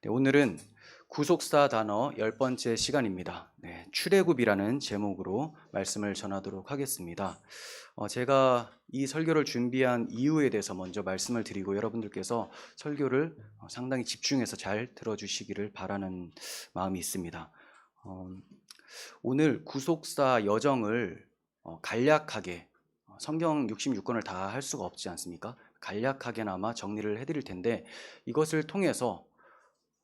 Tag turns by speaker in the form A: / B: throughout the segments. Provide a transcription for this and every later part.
A: 네, 오늘은 구속사 단어 10번째 시간입니다. 네, 출애굽이라는 제목으로 말씀을 전하도록 하겠습니다. 제가 이 설교를 준비한 이유에 대해서 먼저 말씀을 드리고 여러분들께서 설교를 상당히 집중해서 잘 들어주시기를 바라는 마음이 있습니다. 오늘 구속사 여정을 간략하게 성경 66권을 다 할 수가 없지 않습니까? 간략하게나마 정리를 해드릴 텐데 이것을 통해서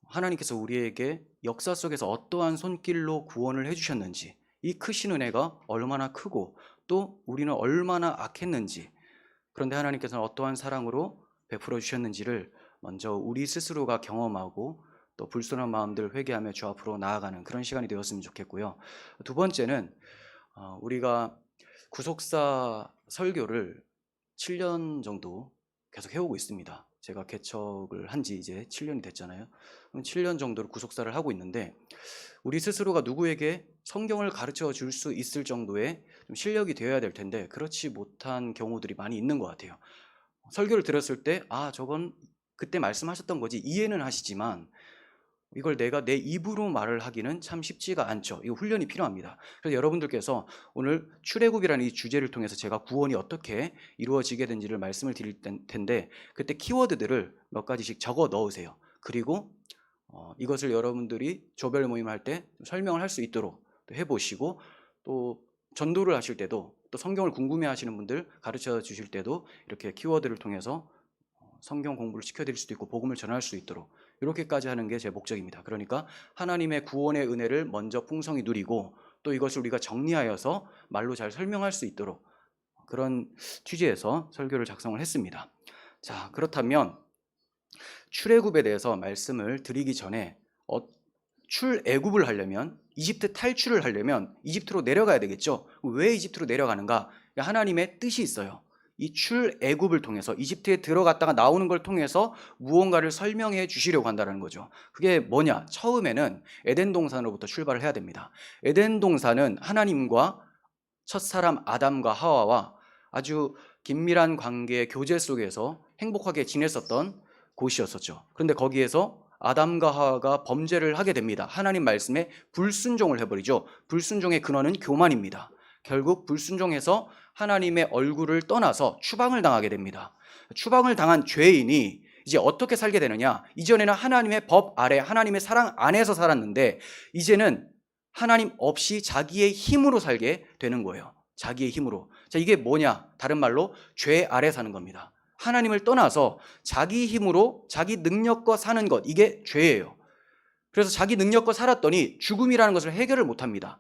A: 하나님께서 우리에게 역사 속에서 어떠한 손길로 구원을 해주셨는지, 이 크신 은혜가 얼마나 크고 또 우리는 얼마나 악했는지, 그런데 하나님께서는 어떠한 사랑으로 베풀어 주셨는지를 먼저 우리 스스로가 경험하고 또 불순한 마음들 회개하며 주 앞으로 나아가는 그런 시간이 되었으면 좋겠고요. 두 번째는 우리가 구속사 설교를 7년 정도 계속 해오고 있습니다. 제가 개척을 한 지 이제 7년이 됐잖아요. 7년 정도로 구속사를 하고 있는데 우리 스스로가 누구에게 성경을 가르쳐 줄 수 있을 정도의 좀 실력이 되어야 될 텐데 그렇지 못한 경우들이 많이 있는 것 같아요. 설교를 들었을 때 저건 그때 말씀하셨던 거지 이해는 하시지만 이걸 내가 내 입으로 말을 하기는 참 쉽지가 않죠. 이거 훈련이 필요합니다. 그래서 여러분들께서 오늘 출애굽이라는 이 주제를 통해서 제가 구원이 어떻게 이루어지게 된지를 말씀을 드릴 텐데 그때 키워드들을 몇 가지씩 적어 넣으세요. 그리고 이것을 여러분들이 조별 모임을 할 때 설명을 할 수 있도록 또 해보시고 또 전도를 하실 때도 또 성경을 궁금해 하시는 분들 가르쳐 주실 때도 이렇게 키워드를 통해서 성경 공부를 시켜드릴 수도 있고 복음을 전할 수 있도록 이렇게까지 하는 게 제 목적입니다. 그러니까 하나님의 구원의 은혜를 먼저 풍성히 누리고 또 이것을 우리가 정리하여서 말로 잘 설명할 수 있도록 그런 취지에서 설교를 작성을 했습니다. 자, 그렇다면 출애굽에 대해서 말씀을 드리기 전에 출애굽을 하려면 이집트 탈출을 하려면 이집트로 내려가야 되겠죠. 왜 이집트로 내려가는가? 하나님의 뜻이 있어요. 이 출애굽을 통해서 이집트에 들어갔다가 나오는 걸 통해서 무언가를 설명해 주시려고 한다는 거죠. 그게 뭐냐? 처음에는 에덴 동산으로부터 출발을 해야 됩니다. 에덴 동산은 하나님과 첫사람 아담과 하와와 아주 긴밀한 관계의 교제 속에서 행복하게 지냈었던 곳이었었죠. 그런데 거기에서 아담과 하와가 범죄를 하게 됩니다. 하나님 말씀에 불순종을 해버리죠. 불순종의 근원은 교만입니다. 결국 불순종해서 하나님의 얼굴을 떠나서 추방을 당하게 됩니다. 추방을 당한 죄인이 이제 어떻게 살게 되느냐? 이전에는 하나님의 법 아래, 하나님의 사랑 안에서 살았는데 이제는 하나님 없이 자기의 힘으로 살게 되는 거예요. 자기의 힘으로. 자, 이게 뭐냐? 다른 말로 죄 아래 사는 겁니다. 하나님을 떠나서 자기 힘으로 자기 능력과 사는 것, 이게 죄예요. 그래서 자기 능력과 살았더니 죽음이라는 것을 해결을 못합니다.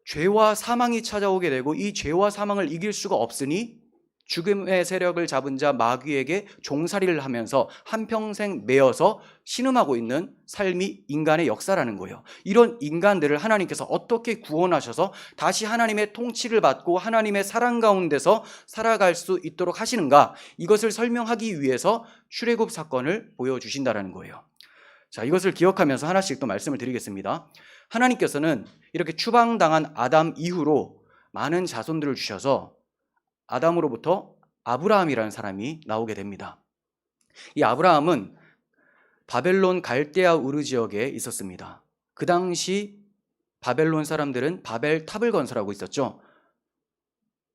A: 죄와 사망이 찾아오게 되고 이 죄와 사망을 이길 수가 없으니 죽음의 세력을 잡은 자 마귀에게 종살이를 하면서 한평생 매여서 신음하고 있는 삶이 인간의 역사라는 거예요. 이런 인간들을 하나님께서 어떻게 구원하셔서 다시 하나님의 통치를 받고 하나님의 사랑 가운데서 살아갈 수 있도록 하시는가, 이것을 설명하기 위해서 출애굽 사건을 보여주신다는 거예요. 자, 이것을 기억하면서 하나씩 또 말씀을 드리겠습니다. 하나님께서는 이렇게 추방당한 아담 이후로 많은 자손들을 주셔서 아담으로부터 아브라함이라는 사람이 나오게 됩니다. 이 아브라함은 바벨론 갈대아 우르 지역에 있었습니다. 그 당시 바벨론 사람들은 바벨 탑을 건설하고 있었죠.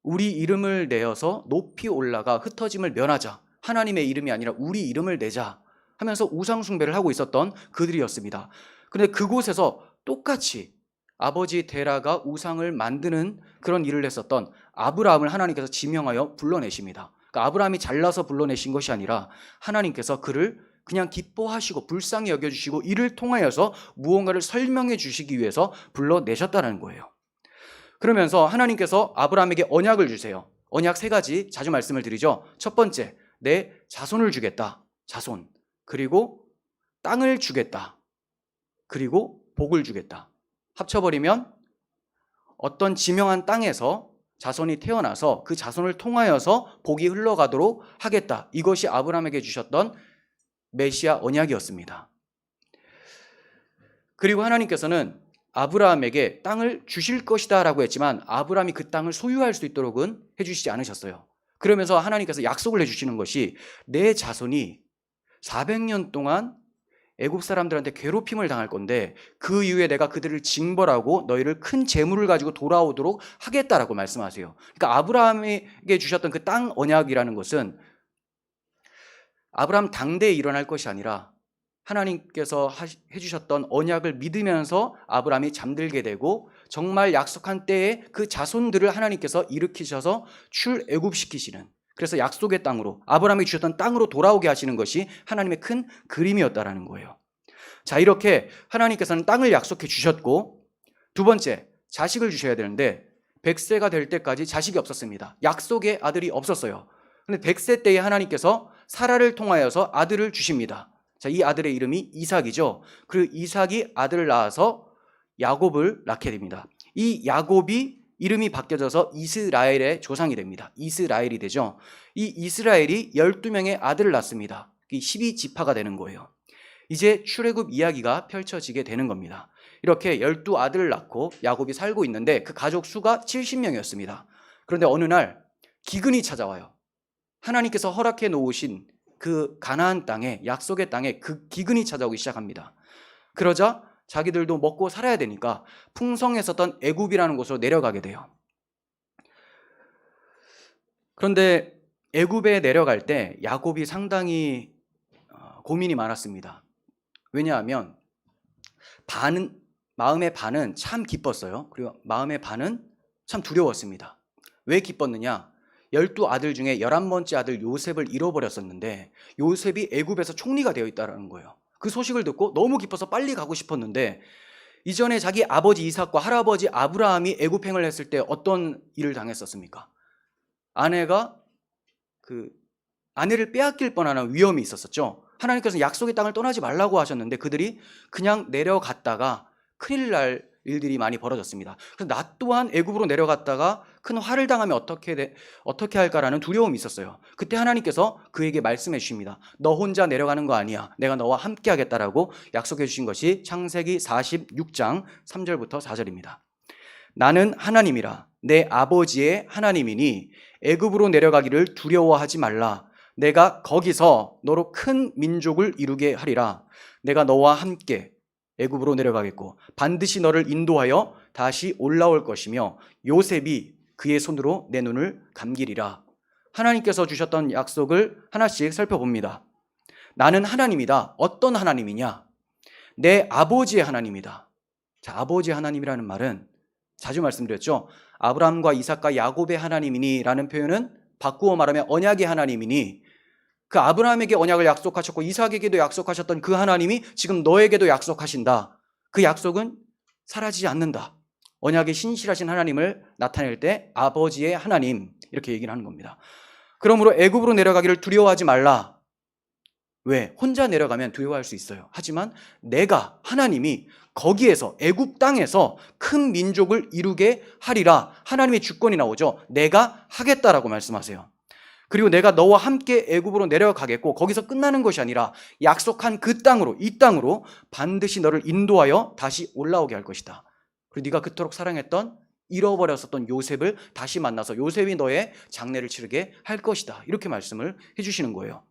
A: 우리 이름을 내어서 높이 올라가 흩어짐을 면하자, 하나님의 이름이 아니라 우리 이름을 내자 하면서 우상 숭배를 하고 있었던 그들이었습니다. 그런데 그곳에서 똑같이 아버지 데라가 우상을 만드는 그런 일을 했었던 아브라함을 하나님께서 지명하여 불러내십니다. 그러니까 아브라함이 잘나서 불러내신 것이 아니라 하나님께서 그를 그냥 기뻐하시고 불쌍히 여겨주시고 이를 통하여서 무언가를 설명해 주시기 위해서 불러내셨다는 거예요. 그러면서 하나님께서 아브라함에게 언약을 주세요. 언약 3가지 자주 말씀을 드리죠. 첫 번째, 내 자손을 주겠다. 자손. 그리고 땅을 주겠다. 그리고 복을 주겠다. 합쳐버리면 어떤 지명한 땅에서 자손이 태어나서 그 자손을 통하여서 복이 흘러가도록 하겠다. 이것이 아브라함에게 주셨던 메시아 언약이었습니다. 그리고 하나님께서는 아브라함에게 땅을 주실 것이다 라고 했지만 아브라함이 그 땅을 소유할 수 있도록은 해주시지 않으셨어요. 그러면서 하나님께서 약속을 해주시는 것이 내 자손이 400년 동안 애굽 사람들한테 괴롭힘을 당할 건데 그 이후에 내가 그들을 징벌하고 너희를 큰 재물을 가지고 돌아오도록 하겠다라고 말씀하세요. 그러니까 아브라함에게 주셨던 그 땅 언약이라는 것은 아브라함 당대에 일어날 것이 아니라 하나님께서 해주셨던 언약을 믿으면서 아브라함이 잠들게 되고 정말 약속한 때에 그 자손들을 하나님께서 일으키셔서 출애굽시키시는, 그래서 약속의 땅으로, 아브라함이 주셨던 땅으로 돌아오게 하시는 것이 하나님의 큰 그림이었다라는 거예요. 자, 이렇게 하나님께서는 땅을 약속해 주셨고, 두 번째, 자식을 주셔야 되는데 100세가 될 때까지 자식이 없었습니다. 약속의 아들이 없었어요. 근데 100세 때에 하나님께서 사라를 통하여서 아들을 주십니다. 자, 이 아들의 이름이 이삭이죠. 그 이삭이 아들을 낳아서 야곱을 낳게 됩니다. 이 야곱이 이름이 바뀌어져서 이스라엘의 조상이 됩니다. 이스라엘이 되죠. 이 이스라엘이 12명의 아들을 낳습니다. 12지파가 되는 거예요. 이제 출애굽 이야기가 펼쳐지게 되는 겁니다. 이렇게 12아들을 낳고 야곱이 살고 있는데 그 가족 수가 70명이었습니다. 그런데 어느 날 기근이 찾아와요. 하나님께서 허락해 놓으신 그 가나안 땅에, 약속의 땅에 그 기근이 찾아오기 시작합니다. 그러자 자기들도 먹고 살아야 되니까 풍성했었던 애굽이라는 곳으로 내려가게 돼요. 그런데 애굽에 내려갈 때 야곱이 상당히 고민이 많았습니다. 왜냐하면 마음의 반은 참 기뻤어요. 그리고 마음의 반은 참 두려웠습니다. 왜 기뻤느냐? 12아들 중에 11번째 아들 요셉을 잃어버렸었는데 요셉이 애굽에서 총리가 되어 있다는 거예요. 그 소식을 듣고 너무 기뻐서 빨리 가고 싶었는데 이전에 자기 아버지 이삭과 할아버지 아브라함이 애굽행을 했을 때 어떤 일을 당했었습니까? 아내가 아내를 빼앗길 뻔하는 위험이 있었었죠. 하나님께서 약속의 땅을 떠나지 말라고 하셨는데 그들이 그냥 내려갔다가 큰일 날 일들이 많이 벌어졌습니다. 그래서 나 또한 애굽으로 내려갔다가 큰 화를 당하면 어떻게 할까라는 두려움이 있었어요. 그때 하나님께서 그에게 말씀해 주십니다. 너 혼자 내려가는 거 아니야. 내가 너와 함께 하겠다라고 약속해 주신 것이 창세기 46장 3절부터 4절입니다. 나는 하나님이라 내 아버지의 하나님이니 애굽으로 내려가기를 두려워하지 말라. 내가 거기서 너로 큰 민족을 이루게 하리라. 내가 너와 함께 애굽으로 내려가겠고 반드시 너를 인도하여 다시 올라올 것이며 요셉이 그의 손으로 내 눈을 감기리라. 하나님께서 주셨던 약속을 하나씩 살펴봅니다. 나는 하나님이다. 어떤 하나님이냐? 내 아버지의 하나님이다. 자, 아버지의 하나님이라는 말은 자주 말씀드렸죠. 아브라함과 이삭과 야곱의 하나님이니 라는 표현은 바꾸어 말하면 언약의 하나님이니, 그 아브라함에게 언약을 약속하셨고 이삭에게도 약속하셨던 그 하나님이 지금 너에게도 약속하신다. 그 약속은 사라지지 않는다. 언약의 신실하신 하나님을 나타낼 때 아버지의 하나님, 이렇게 얘기를 하는 겁니다. 그러므로 애굽으로 내려가기를 두려워하지 말라. 왜? 혼자 내려가면 두려워할 수 있어요. 하지만 내가, 하나님이 거기에서, 애굽 땅에서 큰 민족을 이루게 하리라. 하나님의 주권이 나오죠. 내가 하겠다라고 말씀하세요. 그리고 내가 너와 함께 애굽으로 내려가겠고 거기서 끝나는 것이 아니라 약속한 그 땅으로, 이 땅으로 반드시 너를 인도하여 다시 올라오게 할 것이다. 그리고 네가 그토록 사랑했던, 잃어버렸었던 요셉을 다시 만나서 요셉이 너의 장례를 치르게 할 것이다. 이렇게 말씀을 해주시는 거예요.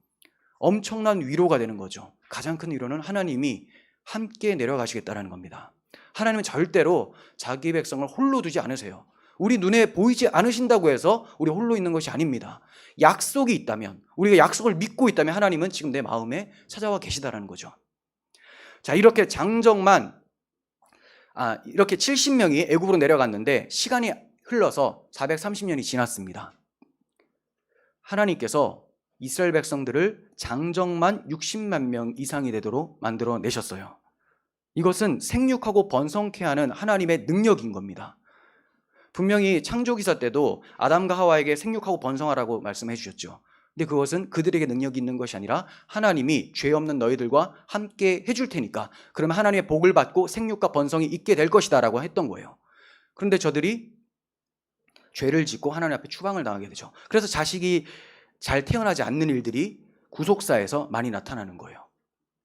A: 엄청난 위로가 되는 거죠. 가장 큰 위로는 하나님이 함께 내려가시겠다는 겁니다. 하나님은 절대로 자기 백성을 홀로 두지 않으세요. 우리 눈에 보이지 않으신다고 해서 우리 홀로 있는 것이 아닙니다. 약속이 있다면, 우리가 약속을 믿고 있다면 하나님은 지금 내 마음에 찾아와 계시다라는 거죠. 자, 이렇게 이렇게 70명이 애굽으로 내려갔는데 시간이 흘러서 430년이 지났습니다. 하나님께서 이스라엘 백성들을 장정만 60만 명 이상이 되도록 만들어 내셨어요. 이것은 생육하고 번성케 하는 하나님의 능력인 겁니다. 분명히 창조기사 때도 아담과 하와에게 생육하고 번성하라고 말씀해 주셨죠. 근데 그것은 그들에게 능력이 있는 것이 아니라 하나님이 죄 없는 너희들과 함께 해줄 테니까 그러면 하나님의 복을 받고 생육과 번성이 있게 될 것이다 라고 했던 거예요. 그런데 저들이 죄를 짓고 하나님 앞에 추방을 당하게 되죠. 그래서 자식이 잘 태어나지 않는 일들이 구속사에서 많이 나타나는 거예요.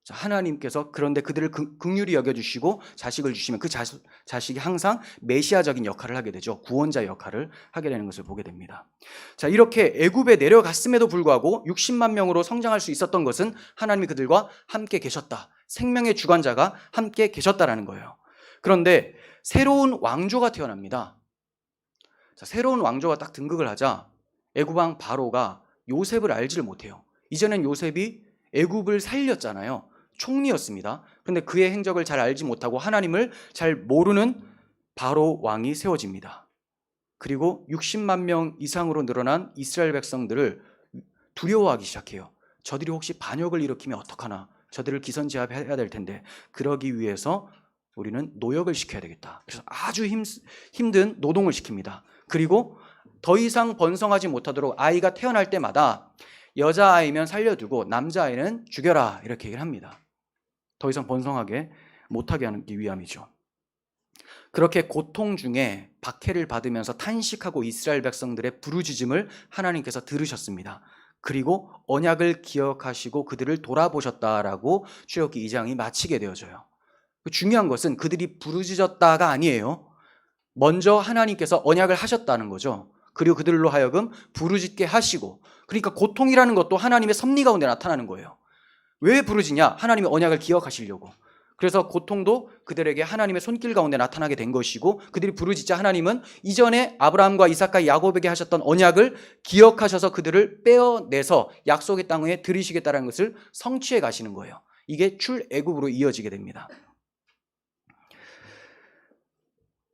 A: 자, 하나님께서 그런데 그들을 긍휼히 여겨주시고 자식을 주시면 그 자식이 항상 메시아적인 역할을 하게 되죠. 구원자 역할을 하게 되는 것을 보게 됩니다. 자, 이렇게 애굽에 내려갔음에도 불구하고 60만 명으로 성장할 수 있었던 것은 하나님이 그들과 함께 계셨다, 생명의 주관자가 함께 계셨다라는 거예요. 그런데 새로운 왕조가 태어납니다. 자, 새로운 왕조가 딱 등극을 하자 애굽왕 바로가 요셉을 알지를 못해요. 이전엔 요셉이 애굽을 살렸잖아요. 총리였습니다. 그런데 그의 행적을 잘 알지 못하고 하나님을 잘 모르는 바로 왕이 세워집니다. 그리고 60만 명 이상으로 늘어난 이스라엘 백성들을 두려워하기 시작해요. 저들이 혹시 반역을 일으키면 어떡하나? 저들을 기선제압해야 될 텐데, 그러기 위해서 우리는 노역을 시켜야 되겠다. 그래서 아주 힘든 노동을 시킵니다. 그리고 더 이상 번성하지 못하도록 아이가 태어날 때마다 여자아이면 살려두고 남자아이는 죽여라, 이렇게 얘기를 합니다. 더 이상 번성하게 못하게 하기 위함이죠. 그렇게 고통 중에 박해를 받으면서 탄식하고 이스라엘 백성들의 부르짖음을 하나님께서 들으셨습니다. 그리고 언약을 기억하시고 그들을 돌아보셨다라고 출애굽기 2장이 마치게 되어져요. 중요한 것은 그들이 부르짖었다가 아니에요. 먼저 하나님께서 언약을 하셨다는 거죠. 그리고 그들로 하여금 부르짖게 하시고, 그러니까 고통이라는 것도 하나님의 섭리 가운데 나타나는 거예요. 왜 부르짖냐? 하나님의 언약을 기억하시려고. 그래서 고통도 그들에게 하나님의 손길 가운데 나타나게 된 것이고, 그들이 부르짖자 하나님은 이전에 아브라함과 이삭과 야곱에게 하셨던 언약을 기억하셔서 그들을 빼어내서 약속의 땅에 들이시겠다는 것을 성취해 가시는 거예요. 이게 출애굽으로 이어지게 됩니다.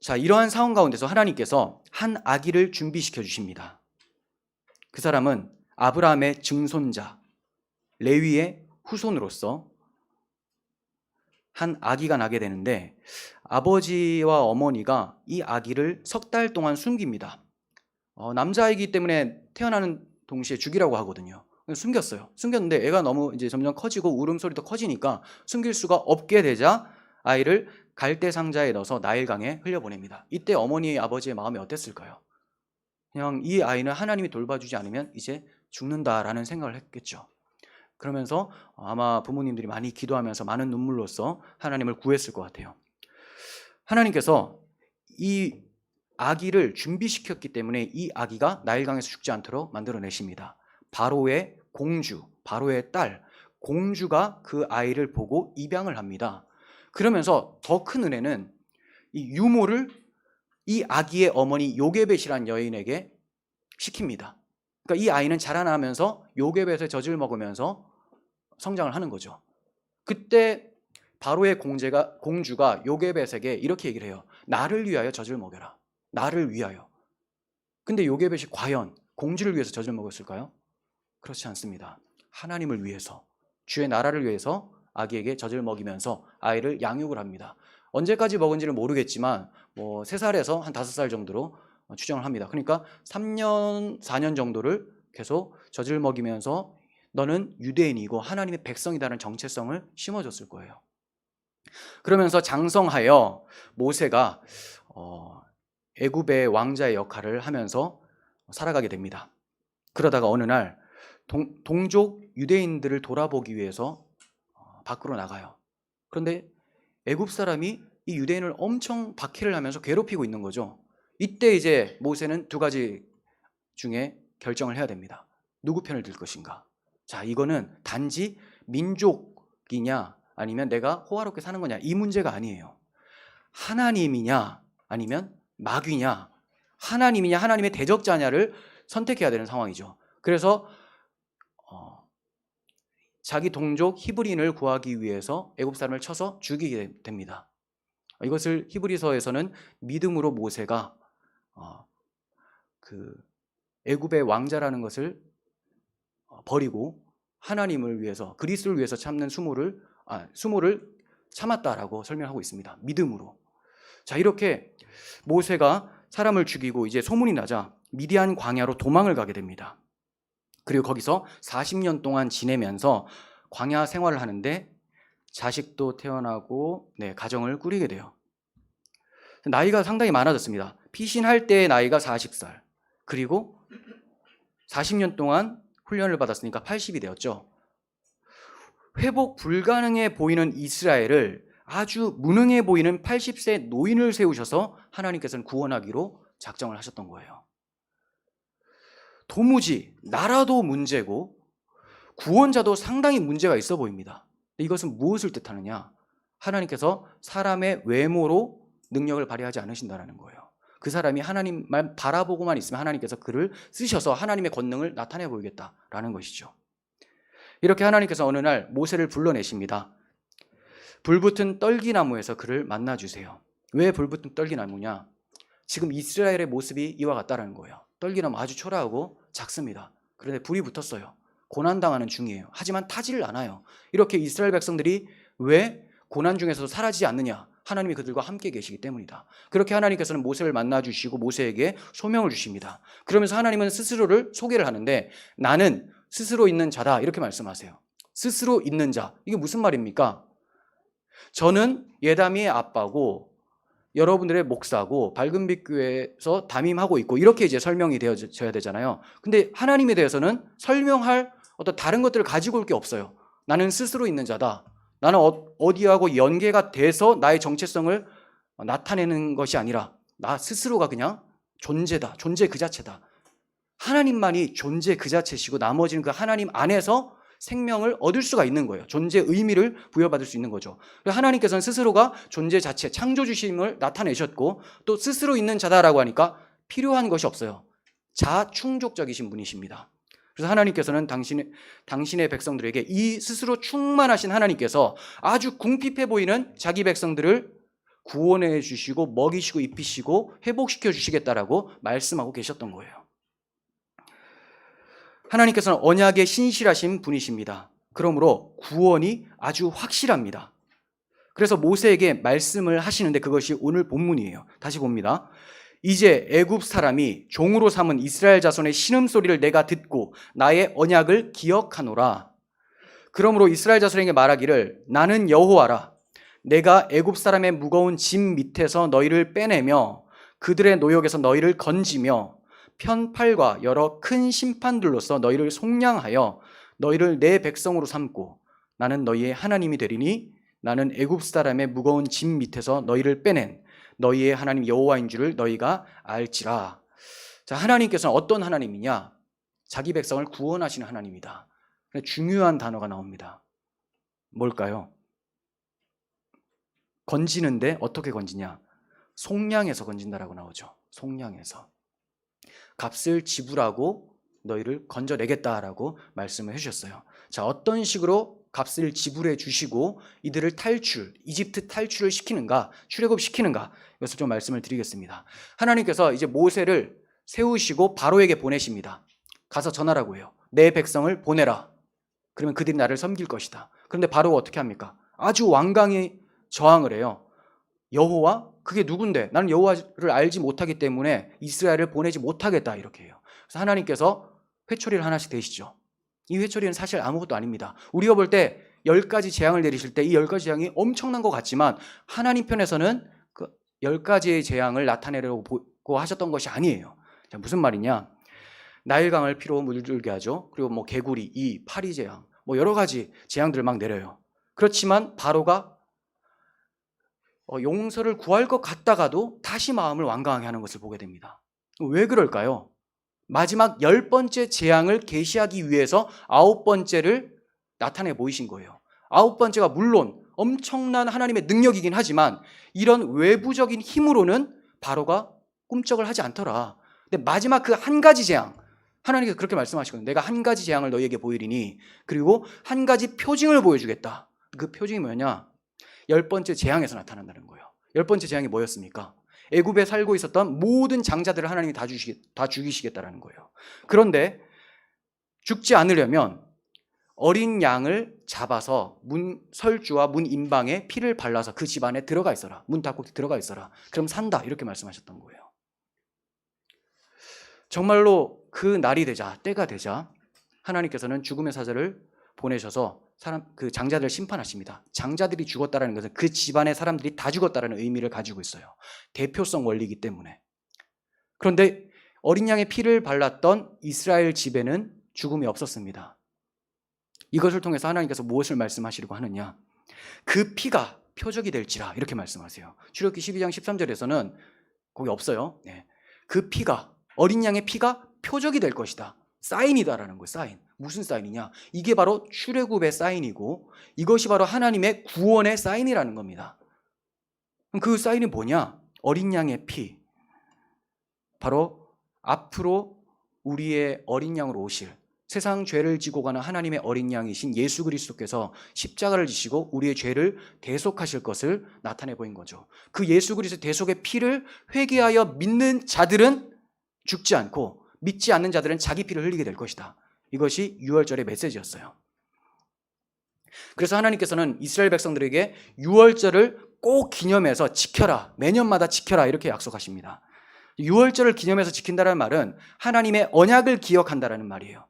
A: 자, 이러한 상황 가운데서 하나님께서 한 아기를 준비시켜 주십니다. 그 사람은 아브라함의 증손자 레위의 후손으로서 한 아기가 나게 되는데, 아버지와 어머니가 이 아기를 석 달 동안 숨깁니다. 남자아이기 때문에 태어나는 동시에 죽이라고 하거든요. 숨겼어요. 숨겼는데 애가 너무 이제 점점 커지고 울음소리도 커지니까 숨길 수가 없게 되자 아이를 갈대 상자에 넣어서 나일강에 흘려보냅니다. 이때 어머니 아버지의 마음이 어땠을까요? 그냥 이 아이는 하나님이 돌봐주지 않으면 이제 죽는다라는 생각을 했겠죠. 그러면서 아마 부모님들이 많이 기도하면서 많은 눈물로써 하나님을 구했을 것 같아요. 하나님께서 이 아기를 준비시켰기 때문에 이 아기가 나일강에서 죽지 않도록 만들어내십니다. 바로의 공주, 바로의 딸, 공주가 그 아이를 보고 입양을 합니다. 그러면서 더 큰 은혜는 이 유모를 이 아기의 어머니 요게벳이란 여인에게 시킵니다. 그러니까 이 아이는 자라나면서 요게벳의 젖을 먹으면서 성장을 하는 거죠. 그때 바로의 공주가 요게벳에게 이렇게 얘기를 해요. 나를 위하여 젖을 먹여라. 나를 위하여. 근데 요게벳이 과연 공주를 위해서 젖을 먹었을까요? 그렇지 않습니다. 하나님을 위해서, 주의 나라를 위해서 아기에게 젖을 먹이면서 아이를 양육을 합니다. 언제까지 먹은지는 모르겠지만 3살에서 한 5살 정도로 추정을 합니다. 그러니까 3년, 4년 정도를 계속 젖을 먹이면서 너는 유대인이고 하나님의 백성이라는 정체성을 심어줬을 거예요. 그러면서 장성하여 모세가 애굽의 왕자의 역할을 하면서 살아가게 됩니다. 그러다가 어느 날 동족 유대인들을 돌아보기 위해서 밖으로 나가요. 그런데 애굽 사람이 이 유대인을 엄청 박해를 하면서 괴롭히고 있는 거죠. 이때 이제 모세는 2가지 중에 결정을 해야 됩니다. 누구 편을 들 것인가? 자, 이거는 단지 민족이냐 아니면 내가 호화롭게 사는 거냐, 이 문제가 아니에요. 하나님이냐 아니면 마귀냐, 하나님이냐 하나님의 대적자냐를 선택해야 되는 상황이죠. 그래서 자기 동족 히브리인을 구하기 위해서 애굽 사람을 쳐서 죽이게 됩니다. 이것을 히브리서에서는 믿음으로 모세가 그 애굽의 왕자라는 것을 버리고 하나님을 위해서, 그리스도를 위해서 참는 수모를 참았다라고 설명하고 있습니다. 믿음으로. 자, 이렇게 모세가 사람을 죽이고 이제 소문이 나자 미디안 광야로 도망을 가게 됩니다. 그리고 거기서 40년 동안 지내면서 광야 생활을 하는데 자식도 태어나고 가정을 꾸리게 돼요. 나이가 상당히 많아졌습니다. 피신할 때의 나이가 40살, 그리고 40년 동안 훈련을 받았으니까 80이 되었죠. 회복 불가능해 보이는 이스라엘을 아주 무능해 보이는 80세 노인을 세우셔서 하나님께서는 구원하기로 작정을 하셨던 거예요. 도무지 나라도 문제고 구원자도 상당히 문제가 있어 보입니다. 이것은 무엇을 뜻하느냐? 하나님께서 사람의 외모로 능력을 발휘하지 않으신다는 거예요. 그 사람이 하나님만 바라보고만 있으면 하나님께서 그를 쓰셔서 하나님의 권능을 나타내 보이겠다라는 것이죠. 이렇게 하나님께서 어느 날 모세를 불러내십니다. 불붙은 떨기나무에서 그를 만나주세요. 왜 불붙은 떨기나무냐? 지금 이스라엘의 모습이 이와 같다는 거예요. 떨기나무 아주 초라하고 작습니다. 그런데 불이 붙었어요. 고난당하는 중이에요. 하지만 타지를 않아요. 이렇게 이스라엘 백성들이 왜 고난 중에서도 사라지지 않느냐? 하나님이 그들과 함께 계시기 때문이다. 그렇게 하나님께서는 모세를 만나주시고 모세에게 소명을 주십니다. 그러면서 하나님은 스스로를 소개를 하는데 나는 스스로 있는 자다 이렇게 말씀하세요. 스스로 있는 자, 이게 무슨 말입니까? 저는 예담이의 아빠고 여러분들의 목사고 밝은빛 교회에서 담임하고 있고 이렇게 이제 설명이 되어져야 되잖아요. 근데 하나님에 대해서는 설명할 어떤 다른 것들을 가지고 올 게 없어요. 나는 스스로 있는 자다. 나는 어디하고 연계가 돼서 나의 정체성을 나타내는 것이 아니라 나 스스로가 그냥 존재다. 존재 그 자체다. 하나님만이 존재 그 자체시고 나머지는 그 하나님 안에서 생명을 얻을 수가 있는 거예요. 존재의 의미를 부여받을 수 있는 거죠. 하나님께서는 스스로가 존재 자체, 창조주심을 나타내셨고 또 스스로 있는 자다라고 하니까 필요한 것이 없어요. 자충족적이신 분이십니다. 그래서 하나님께서는 당신의 백성들에게 이 스스로 충만하신 하나님께서 아주 궁핍해 보이는 자기 백성들을 구원해 주시고 먹이시고 입히시고 회복시켜 주시겠다라고 말씀하고 계셨던 거예요. 하나님께서는 언약에 신실하신 분이십니다. 그러므로 구원이 아주 확실합니다. 그래서 모세에게 말씀을 하시는데 그것이 오늘 본문이에요. 다시 봅니다. 이제 애굽 사람이 종으로 삼은 이스라엘 자손의 신음소리를 내가 듣고 나의 언약을 기억하노라. 그러므로 이스라엘 자손에게 말하기를 나는 여호와라. 내가 애굽 사람의 무거운 짐 밑에서 너희를 빼내며 그들의 노역에서 너희를 건지며 편팔과 여러 큰 심판들로서 너희를 속량하여 너희를 내 백성으로 삼고 나는 너희의 하나님이 되리니 나는 애굽 사람의 무거운 짐 밑에서 너희를 빼낸 너희의 하나님 여호와인 줄을 너희가 알지라. 자, 하나님께서는 어떤 하나님이냐? 자기 백성을 구원하시는 하나님이다. 중요한 단어가 나옵니다. 뭘까요? 건지는데 어떻게 건지냐? 속량해서 건진다라고 나오죠. 속량해서. 값을 지불하고 너희를 건져내겠다라고 말씀을 해주셨어요. 자, 어떤 식으로 값을 지불해 주시고 이들을 이집트 탈출을 시키는가, 출애굽시키는가, 이것을 좀 말씀을 드리겠습니다. 하나님께서 이제 모세를 세우시고 바로에게 보내십니다. 가서 전하라고 해요. 내 백성을 보내라. 그러면 그들이 나를 섬길 것이다. 그런데 바로가 어떻게 합니까? 아주 완강히 저항을 해요. 여호와? 그게 누군데? 나는 여호와를 알지 못하기 때문에 이스라엘을 보내지 못하겠다 이렇게 해요. 그래서 하나님께서 회초리를 하나씩 대시죠. 이 회초리는 사실 아무것도 아닙니다. 우리가 볼 때 10가지 재앙을 내리실 때 이 10가지 재앙이 엄청난 것 같지만 하나님 편에서는 그 10가지의 재앙을 나타내려고 하셨던 것이 아니에요. 자, 무슨 말이냐? 나일강을 피로 물들게 하죠. 그리고 뭐 개구리, 이, 파리 재앙, 뭐 여러 가지 재앙들을 막 내려요. 그렇지만 바로가 용서를 구할 것 같다가도 다시 마음을 완강하게 하는 것을 보게 됩니다. 왜 그럴까요? 마지막 10번째 재앙을 계시하기 위해서 9번째를 나타내 보이신 거예요. 9번째가 물론 엄청난 하나님의 능력이긴 하지만 이런 외부적인 힘으로는 바로가 꿈쩍을 하지 않더라. 근데 마지막 그 한 가지 재앙, 하나님께서 그렇게 말씀하시거든요. 내가 한 가지 재앙을 너희에게 보이리니 그리고 한 가지 표징을 보여주겠다. 그 표징이 뭐냐? 10번째 재앙에서 나타난다는 거예요. 10번째 재앙이 뭐였습니까? 애굽에 살고 있었던 모든 장자들을 하나님이 다 죽이시겠다라는 거예요. 그런데 죽지 않으려면 어린 양을 잡아서 문 설주와 문 인방에 피를 발라서 그 집 안에 들어가 있어라. 문 닫고 들어가 있어라. 그럼 산다. 이렇게 말씀하셨던 거예요. 정말로 그 날이 되자, 때가 되자 하나님께서는 죽음의 사자를 보내셔서 그 장자들을 심판하십니다. 장자들이 죽었다는 것은 그 집안의 사람들이 다 죽었다는 의미를 가지고 있어요. 대표성 원리이기 때문에. 그런데 어린 양의 피를 발랐던 이스라엘 집에는 죽음이 없었습니다. 이것을 통해서 하나님께서 무엇을 말씀하시려고 하느냐? 그 피가 표적이 될지라 이렇게 말씀하세요. 출애굽기 12장 13절에서는 거기 없어요. 네. 그 피가, 어린 양의 피가 표적이 될 것이다. 사인이다라는 거예요. 사인. 무슨 사인이냐? 이게 바로 출애굽의 사인이고 이것이 바로 하나님의 구원의 사인이라는 겁니다. 그럼 그 사인이 뭐냐? 어린 양의 피. 바로 앞으로 우리의 어린 양으로 오실, 세상 죄를 지고 가는 하나님의 어린 양이신 예수 그리스도께서 십자가를 지시고 우리의 죄를 대속하실 것을 나타내 보인 거죠. 그 예수 그리스도 대속의 피를 회개하여 믿는 자들은 죽지 않고 믿지 않는 자들은 자기 피를 흘리게 될 것이다. 이것이 유월절의 메시지였어요. 그래서 하나님께서는 이스라엘 백성들에게 유월절을 꼭 기념해서 지켜라, 매년마다 지켜라 이렇게 약속하십니다. 유월절을 기념해서 지킨다는 말은 하나님의 언약을 기억한다는 말이에요.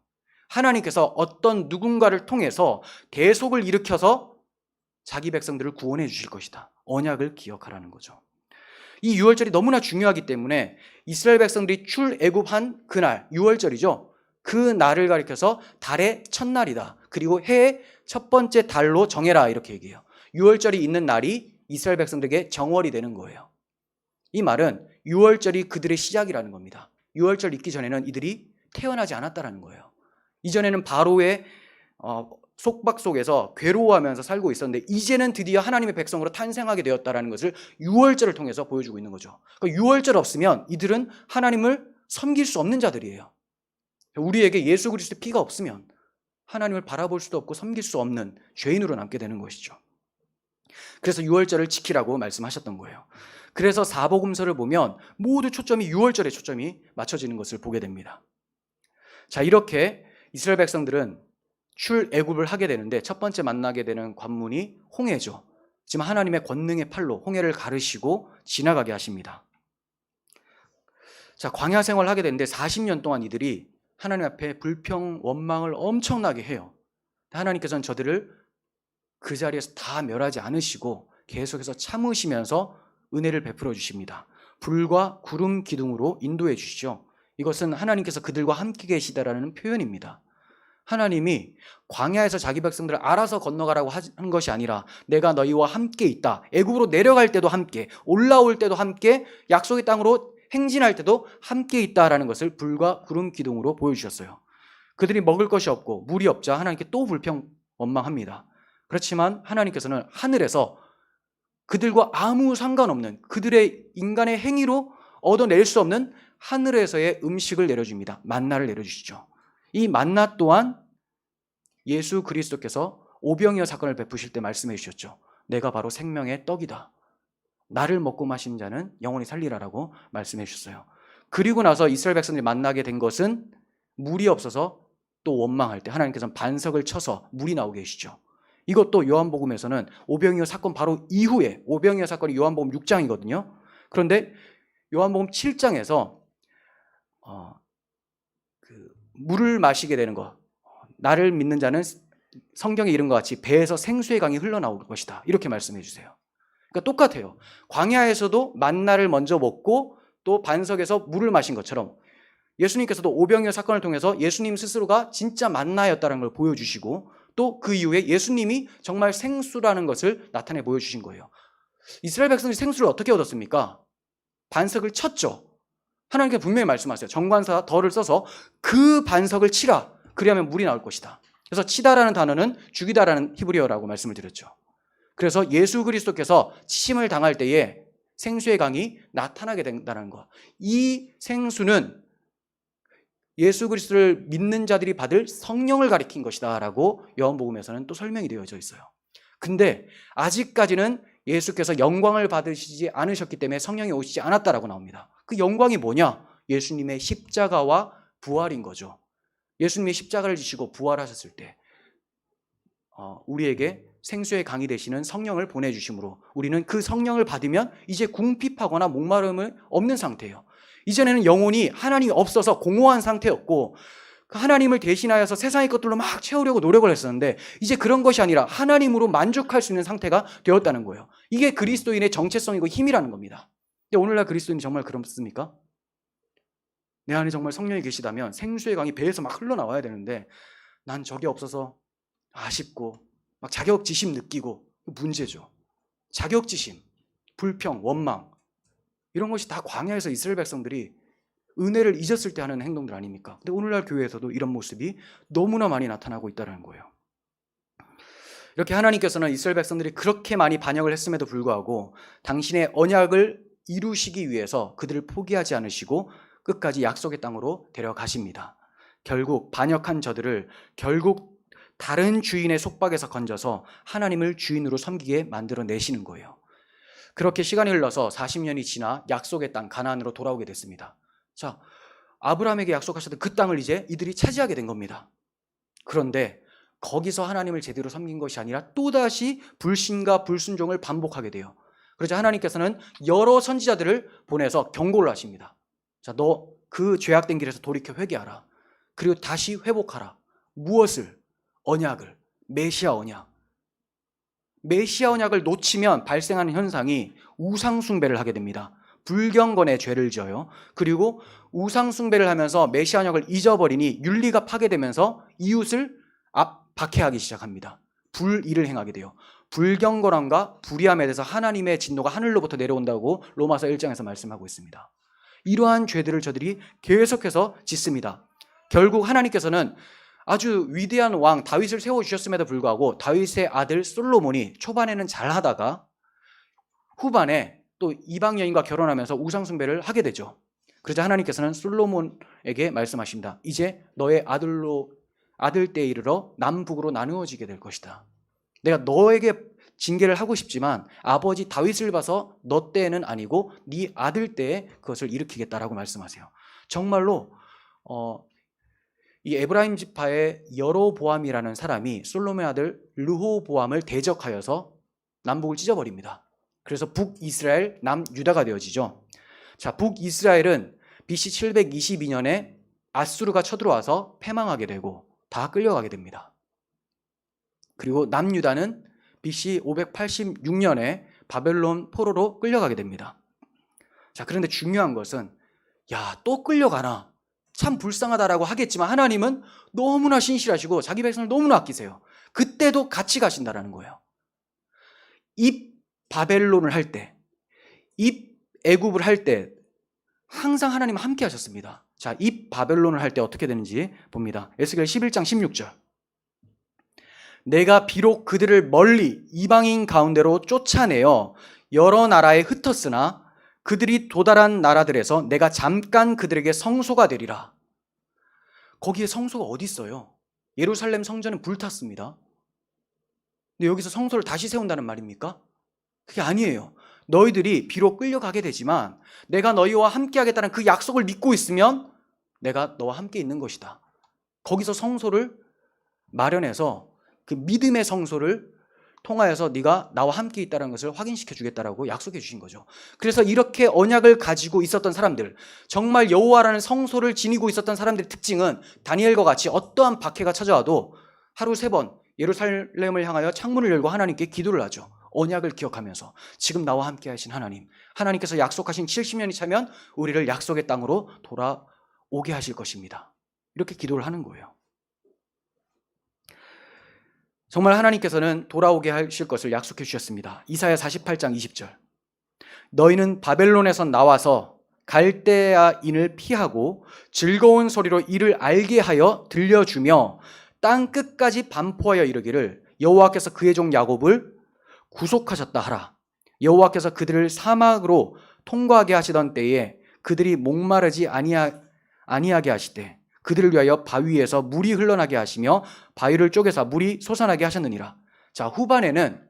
A: 하나님께서 어떤 누군가를 통해서 대속을 일으켜서 자기 백성들을 구원해 주실 것이다. 언약을 기억하라는 거죠. 이 유월절이 너무나 중요하기 때문에 이스라엘 백성들이 출애굽한 그날, 유월절이죠. 그 날을 가리켜서 달의 첫날이다. 그리고 해의 첫 번째 달로 정해라 이렇게 얘기해요. 유월절이 있는 날이 이스라엘 백성들에게 정월이 되는 거예요. 이 말은 유월절이 그들의 시작이라는 겁니다. 유월절 있기 전에는 이들이 태어나지 않았다는 거예요. 이전에는 바로의 속박 속에서 괴로워하면서 살고 있었는데 이제는 드디어 하나님의 백성으로 탄생하게 되었다는 것을 유월절을 통해서 보여주고 있는 거죠. 그러니까 유월절 없으면 이들은 하나님을 섬길 수 없는 자들이에요. 우리에게 예수 그리스도의 피가 없으면 하나님을 바라볼 수도 없고 섬길 수 없는 죄인으로 남게 되는 것이죠. 그래서 유월절을 지키라고 말씀하셨던 거예요. 그래서 사복음서를 보면 모두 초점이 유월절에 초점이 맞춰지는 것을 보게 됩니다. 자, 이렇게 이스라엘 백성들은 출애굽을 하게 되는데 첫 번째 만나게 되는 관문이 홍해죠. 지금 하나님의 권능의 팔로 홍해를 가르시고 지나가게 하십니다. 자, 광야 생활을 하게 되는데 40년 동안 이들이 하나님 앞에 불평, 원망을 엄청나게 해요. 하나님께서는 저들을 그 자리에서 다 멸하지 않으시고 계속해서 참으시면서 은혜를 베풀어 주십니다. 불과 구름 기둥으로 인도해 주시죠. 이것은 하나님께서 그들과 함께 계시다라는 표현입니다. 하나님이 광야에서 자기 백성들을 알아서 건너가라고 한 것이 아니라 내가 너희와 함께 있다. 애굽으로 내려갈 때도 함께, 올라올 때도 함께, 약속의 땅으로 행진할 때도 함께 있다라는 것을 불과 구름 기둥으로 보여주셨어요. 그들이 먹을 것이 없고 물이 없자 하나님께 또 불평 원망합니다. 그렇지만 하나님께서는 하늘에서 그들과 아무 상관없는 그들의 인간의 행위로 얻어낼 수 없는 하늘에서의 음식을 내려줍니다. 만나를 내려주시죠. 이 만나 또한 예수 그리스도께서 오병이어 사건을 베푸실 때 말씀해 주셨죠. 내가 바로 생명의 떡이다. 나를 먹고 마시는 자는 영원히 살리라라고 말씀해 주셨어요. 그리고 나서 이스라엘 백성들이 만나게 된 것은 물이 없어서 또 원망할 때 하나님께서는 반석을 쳐서 물이 나오게 해주시죠. 이것도 요한복음에서는 오병이어 사건 바로 이후에, 오병이어 사건이 요한복음 6장이거든요. 그런데 요한복음 7장에서 물을 마시게 되는 것, 나를 믿는 자는 성경에 이른 것 같이 배에서 생수의 강이 흘러나올 것이다 이렇게 말씀해 주세요. 그러니까 똑같아요. 광야에서도 만나를 먼저 먹고 또 반석에서 물을 마신 것처럼 예수님께서도 오병이어 사건을 통해서 예수님 스스로가 진짜 만나였다는 걸 보여주시고 또 그 이후에 예수님이 정말 생수라는 것을 나타내 보여주신 거예요. 이스라엘 백성들이 생수를 어떻게 얻었습니까? 반석을 쳤죠. 하나님께서 분명히 말씀하세요. 정관사 덜을 써서 그 반석을 치라. 그리하면 물이 나올 것이다. 그래서 치다라는 단어는 죽이다라는 히브리어라고 말씀을 드렸죠. 그래서 예수 그리스도께서 치심을 당할 때에 생수의 강이 나타나게 된다는 것. 이 생수는 예수 그리스도를 믿는 자들이 받을 성령을 가리킨 것이다 라고 요한복음에서는 또 설명이 되어져 있어요. 근데 아직까지는 예수께서 영광을 받으시지 않으셨기 때문에 성령이 오시지 않았다라고 나옵니다. 그 영광이 뭐냐? 예수님의 십자가와 부활인 거죠. 예수님이 십자가를 지시고 부활하셨을 때 우리에게 생수의 강이 되시는 성령을 보내주심으로 우리는 그 성령을 받으면 이제 궁핍하거나 목마름이 없는 상태예요. 이전에는 영혼이 하나님이 없어서 공허한 상태였고 하나님을 대신하여서 세상의 것들로 막 채우려고 노력을 했었는데 이제 그런 것이 아니라 하나님으로 만족할 수 있는 상태가 되었다는 거예요. 이게 그리스도인의 정체성이고 힘이라는 겁니다. 근데 오늘날 그리스도인이 정말 그렇습니까? 내 안에 정말 성령이 계시다면 생수의 강이 배에서 막 흘러나와야 되는데 난 적이 없어서 아쉽고 막 자격지심 느끼고 문제죠. 자격지심, 불평, 원망 이런 것이 다 광야에서 이스라엘 백성들이 은혜를 잊었을 때 하는 행동들 아닙니까? 근데 오늘날 교회에서도 이런 모습이 너무나 많이 나타나고 있다는 거예요. 이렇게 하나님께서는 이스라엘 백성들이 그렇게 많이 반역을 했음에도 불구하고 당신의 언약을 이루시기 위해서 그들을 포기하지 않으시고 끝까지 약속의 땅으로 데려가십니다. 결국 반역한 저들을 결국 다른 주인의 속박에서 건져서 하나님을 주인으로 섬기게 만들어 내시는 거예요. 그렇게 시간이 흘러서 40년이 지나 약속의 땅 가나안으로 돌아오게 됐습니다. 자, 아브라함에게 약속하셨던 그 땅을 이제 이들이 차지하게 된 겁니다. 그런데 거기서 하나님을 제대로 섬긴 것이 아니라 또다시 불신과 불순종을 반복하게 돼요. 그러자 하나님께서는 여러 선지자들을 보내서 경고를 하십니다. 자, 너 그 죄악된 길에서 돌이켜 회개하라. 그리고 다시 회복하라. 무엇을? 언약을. 메시아 언약. 메시아 언약을 놓치면 발생하는 현상이 우상 숭배를 하게 됩니다. 불경건의 죄를 지어요. 그리고 우상 숭배를 하면서 메시아 언약을 잊어버리니 윤리가 파괴되면서 이웃을 박해하기 시작합니다. 불의를 행하게 돼요. 불경건함과 불의함에 대해서 하나님의 진노가 하늘로부터 내려온다고 로마서 1장에서 말씀하고 있습니다. 이러한 죄들을 저들이 계속해서 짓습니다. 결국 하나님께서는 아주 위대한 왕 다윗을 세워주셨음에도 불구하고 다윗의 아들 솔로몬이 초반에는 잘하다가 후반에 또 이방 여인과 결혼하면서 우상 숭배를 하게 되죠. 그러자 하나님께서는 솔로몬에게 말씀하십니다. 이제 너의 아들 때에 이르러 남북으로 나누어지게 될 것이다. 내가 너에게 징계를 하고 싶지만 아버지 다윗을 봐서 너 때에는 아니고 네 아들 때에 그것을 일으키겠다라고 말씀하세요. 정말로 이 에브라임 지파의 여로보암이라는 사람이 솔로몬의 아들 르호보암을 대적하여서 남북을 찢어버립니다. 그래서 북이스라엘, 남유다가 되어지죠. 자, 북이스라엘은 BC 722년에 아수르가 쳐들어와서 패망하게 되고 다 끌려가게 됩니다. 그리고 남유다는 BC 586년에 바벨론 포로로 끌려가게 됩니다. 자, 그런데 중요한 것은 야, 또 끌려가나? 참 불쌍하다라고 하겠지만 하나님은 너무나 신실하시고 자기 백성을 너무나 아끼세요. 그때도 같이 가신다라는 거예요. 입 바벨론을 할 때, 입 애굽을 할 때 항상 하나님은 함께 하셨습니다. 자, 입 바벨론을 할 때 어떻게 되는지 봅니다. 에스겔 11장 16절. 내가 비록 그들을 멀리 이방인 가운데로 쫓아내어 여러 나라에 흩었으나 그들이 도달한 나라들에서 내가 잠깐 그들에게 성소가 되리라. 거기에 성소가 어디 있어요? 예루살렘 성전은 불탔습니다. 근데 여기서 성소를 다시 세운다는 말입니까? 그게 아니에요. 너희들이 비록 끌려가게 되지만 내가 너희와 함께 하겠다는 그 약속을 믿고 있으면 내가 너와 함께 있는 것이다. 거기서 성소를 마련해서 그 믿음의 성소를 통하여서 네가 나와 함께 있다는 것을 확인시켜 주겠다라고 약속해 주신 거죠. 그래서 이렇게 언약을 가지고 있었던 사람들, 정말 여호와라는 성소를 지니고 있었던 사람들의 특징은 다니엘과 같이 어떠한 박해가 찾아와도 하루 3번 예루살렘을 향하여 창문을 열고 하나님께 기도를 하죠. 언약을 기억하면서 지금 나와 함께 하신 하나님, 하나님께서 약속하신 70년이 차면 우리를 약속의 땅으로 돌아오게 하실 것입니다. 이렇게 기도를 하는 거예요. 정말 하나님께서는 돌아오게 하실 것을 약속해 주셨습니다. 이사야 48장 20절. 너희는 바벨론에서 나와서 갈대아인을 피하고 즐거운 소리로 이를 알게 하여 들려주며 땅 끝까지 반포하여 이르기를 여호와께서 그의 종 야곱을 구속하셨다 하라. 여호와께서 그들을 사막으로 통과하게 하시던 때에 그들이 목마르지 아니하게 하시되 그들을 위하여 바위에서 물이 흘러나게 하시며 바위를 쪼개서 물이 솟아나게 하셨느니라. 자, 후반에는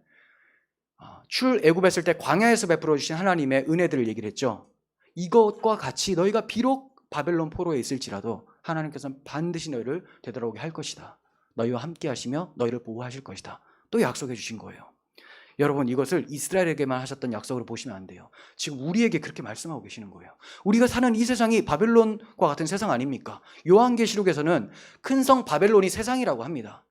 A: 출애굽했을 때 광야에서 베풀어 주신 하나님의 은혜들을 얘기를 했죠. 이것과 같이 너희가 비록 바벨론 포로에 있을지라도 하나님께서는 반드시 너희를 되돌아오게 할 것이다. 너희와 함께 하시며 너희를 보호하실 것이다. 또 약속해 주신 거예요. 여러분, 이것을 이스라엘에게만 하셨던 약속으로 보시면 안 돼요. 지금 우리에게 그렇게 말씀하고 계시는 거예요. 우리가 사는 이 세상이 바벨론과 같은 세상 아닙니까? 요한계시록에서는 큰 성 바벨론이 세상이라고 합니다.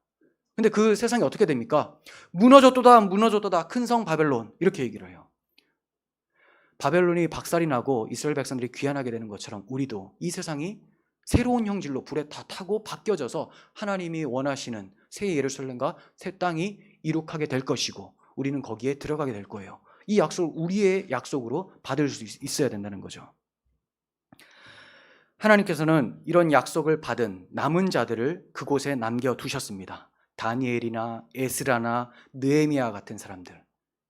A: 근데 그 세상이 어떻게 됩니까? 무너졌도다 무너졌도다 큰 성 바벨론, 이렇게 얘기를 해요. 바벨론이 박살이 나고 이스라엘 백성들이 귀환하게 되는 것처럼 우리도 이 세상이 새로운 형질로 불에 다 타고 바뀌어져서 하나님이 원하시는 새 예루살렘과 새 땅이 이룩하게 될 것이고 우리는 거기에 들어가게 될 거예요. 이 약속을 우리의 약속으로 받을 수 있어야 된다는 거죠. 하나님께서는 이런 약속을 받은 남은 자들을 그곳에 남겨두셨습니다. 다니엘이나 에스라나 느헤미야 같은 사람들,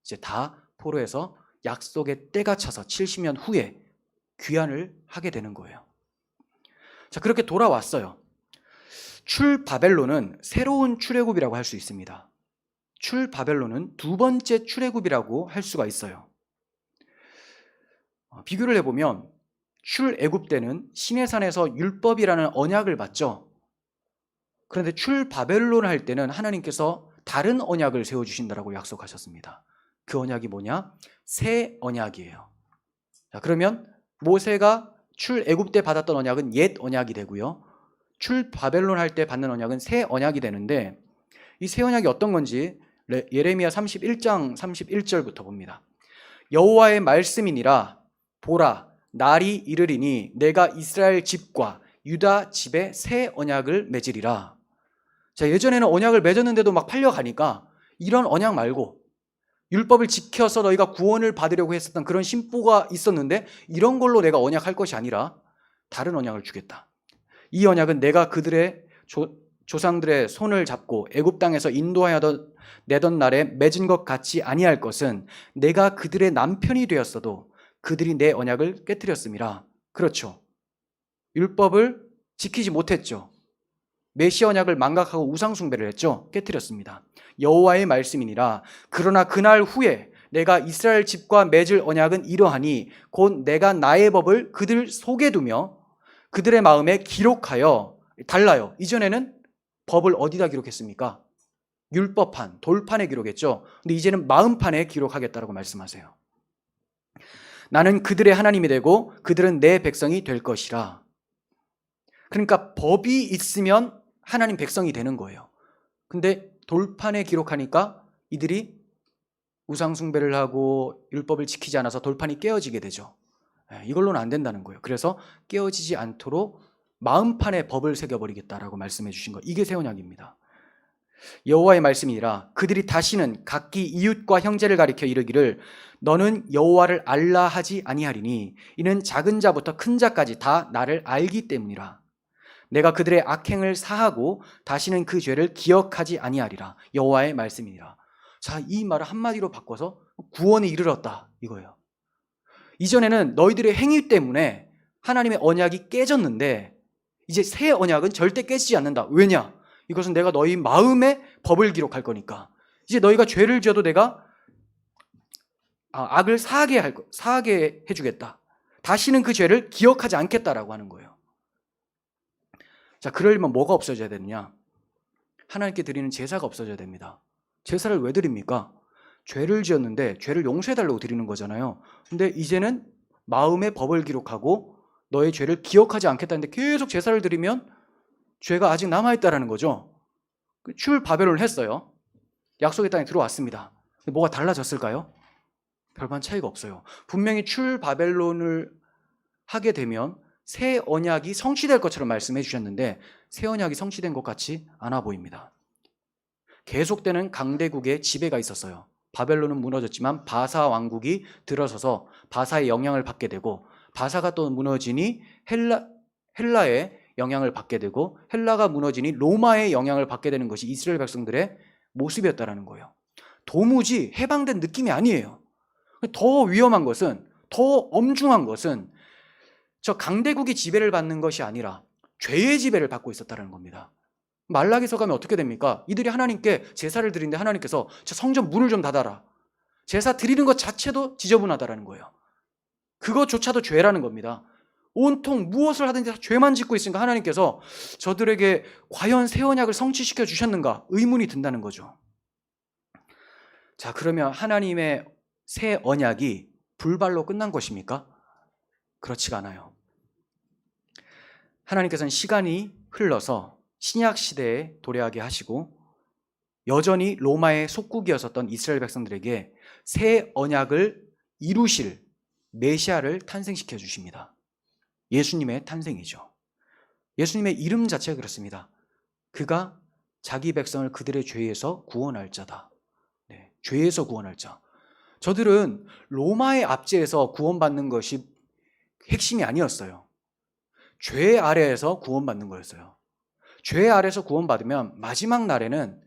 A: 이제 다 포로에서 약속의 때가 차서 70년 후에 귀환을 하게 되는 거예요. 자, 그렇게 돌아왔어요. 출바벨론은 새로운 출애굽이라고 할 수 있습니다. 출바벨론은 두 번째 출애굽이라고 할 수가 있어요. 비교를 해보면 출애굽 때는 시내산에서 율법이라는 언약을 받죠. 그런데 출바벨론 할 때는 하나님께서 다른 언약을 세워주신다고 약속하셨습니다. 그 언약이 뭐냐? 새 언약이에요. 자, 그러면 모세가 출애굽 때 받았던 언약은 옛 언약이 되고요, 출바벨론 할 때 받는 언약은 새 언약이 되는데, 이 새 언약이 어떤 건지 예레미야 31장 31절부터 봅니다. 여호와의 말씀이니라. 보라, 날이 이르리니 내가 이스라엘 집과 유다 집에 새 언약을 맺으리라. 자, 예전에는 언약을 맺었는데도 막 팔려가니까 이런 언약 말고 율법을 지켜서 너희가 구원을 받으려고 했었던 그런 심보가 있었는데, 이런 걸로 내가 언약할 것이 아니라 다른 언약을 주겠다. 이 언약은 내가 그들의 조상들의 손을 잡고 애굽 땅에서 인도하여 내던 날에 맺은 것 같지 아니할 것은 내가 그들의 남편이 되었어도 그들이 내 언약을 깨뜨렸음이라. 그렇죠. 율법을 지키지 못했죠. 메시아 언약을 망각하고 우상 숭배를 했죠. 깨뜨렸습니다. 여호와의 말씀이니라. 그러나 그날 후에 내가 이스라엘 집과 맺을 언약은 이러하니 곧 내가 나의 법을 그들 속에 두며 그들의 마음에 기록하여. 달라요. 이전에는 법을 어디다 기록했습니까? 율법판, 돌판에 기록했죠. 근데 이제는 마음판에 기록하겠다라고 말씀하세요. 나는 그들의 하나님이 되고 그들은 내 백성이 될 것이라. 그러니까 법이 있으면 하나님 백성이 되는 거예요. 근데 돌판에 기록하니까 이들이 우상 숭배를 하고 율법을 지키지 않아서 돌판이 깨어지게 되죠. 이걸로는 안 된다는 거예요. 그래서 깨어지지 않도록 마음판에 법을 새겨버리겠다라고 말씀해 주신 거, 이게 새 언약입니다. 여호와의 말씀이니라. 그들이 다시는 각기 이웃과 형제를 가리켜 이르기를 너는 여호와를 알라 하지 아니하리니 이는 작은 자부터 큰 자까지 다 나를 알기 때문이라. 내가 그들의 악행을 사하고 다시는 그 죄를 기억하지 아니하리라. 여호와의 말씀이니라. 자, 이 말을 한마디로 바꿔서 구원에 이르렀다 이거예요. 이전에는 너희들의 행위 때문에 하나님의 언약이 깨졌는데 이제 새 언약은 절대 깨지지 않는다. 왜냐? 이것은 내가 너희 마음에 법을 기록할 거니까. 이제 너희가 죄를 지어도 내가 악을 사하게 해주겠다. 다시는 그 죄를 기억하지 않겠다라고 하는 거예요. 자, 그러려면 뭐가 없어져야 되느냐? 하나님께 드리는 제사가 없어져야 됩니다. 제사를 왜 드립니까? 죄를 지었는데 죄를 용서해달라고 드리는 거잖아요. 근데 이제는 마음에 법을 기록하고 너의 죄를 기억하지 않겠다는데 계속 제사를 드리면 죄가 아직 남아있다라는 거죠. 출바벨론을 했어요. 약속의 땅에 들어왔습니다. 뭐가 달라졌을까요? 별반 차이가 없어요. 분명히 출바벨론을 하게 되면 새 언약이 성취될 것처럼 말씀해 주셨는데 새 언약이 성취된 것 같이 않아 보입니다. 계속되는 강대국의 지배가 있었어요. 바벨론은 무너졌지만 바사 왕국이 들어서서 바사의 영향을 받게 되고, 바사가 또 무너지니 헬라의 영향을 받게 되고, 헬라가 무너지니 로마의 영향을 받게 되는 것이 이스라엘 백성들의 모습이었다라는 거예요. 도무지 해방된 느낌이 아니에요. 더 위험한 것은, 더 엄중한 것은 저 강대국이 지배를 받는 것이 아니라 죄의 지배를 받고 있었다는 겁니다. 말라기서 가면 어떻게 됩니까? 이들이 하나님께 제사를 드리는데 하나님께서 저 성전 문을 좀 닫아라. 제사 드리는 것 자체도 지저분하다라는 거예요. 그것조차도 죄라는 겁니다. 온통 무엇을 하든지 다 죄만 짓고 있으니까 하나님께서 저들에게 과연 새 언약을 성취시켜 주셨는가 의문이 든다는 거죠. 자, 그러면 하나님의 새 언약이 불발로 끝난 것입니까? 그렇지가 않아요. 하나님께서는 시간이 흘러서 신약 시대에 도래하게 하시고 여전히 로마의 속국이었었던 이스라엘 백성들에게 새 언약을 이루실 메시아를 탄생시켜 주십니다. 예수님의 탄생이죠. 예수님의 이름 자체가 그렇습니다. 그가 자기 백성을 그들의 죄에서 구원할 자다. 네, 죄에서 구원할 자. 저들은 로마의 압제에서 구원받는 것이 핵심이 아니었어요. 죄 아래에서 구원받는 거였어요. 죄 아래에서 구원받으면 마지막 날에는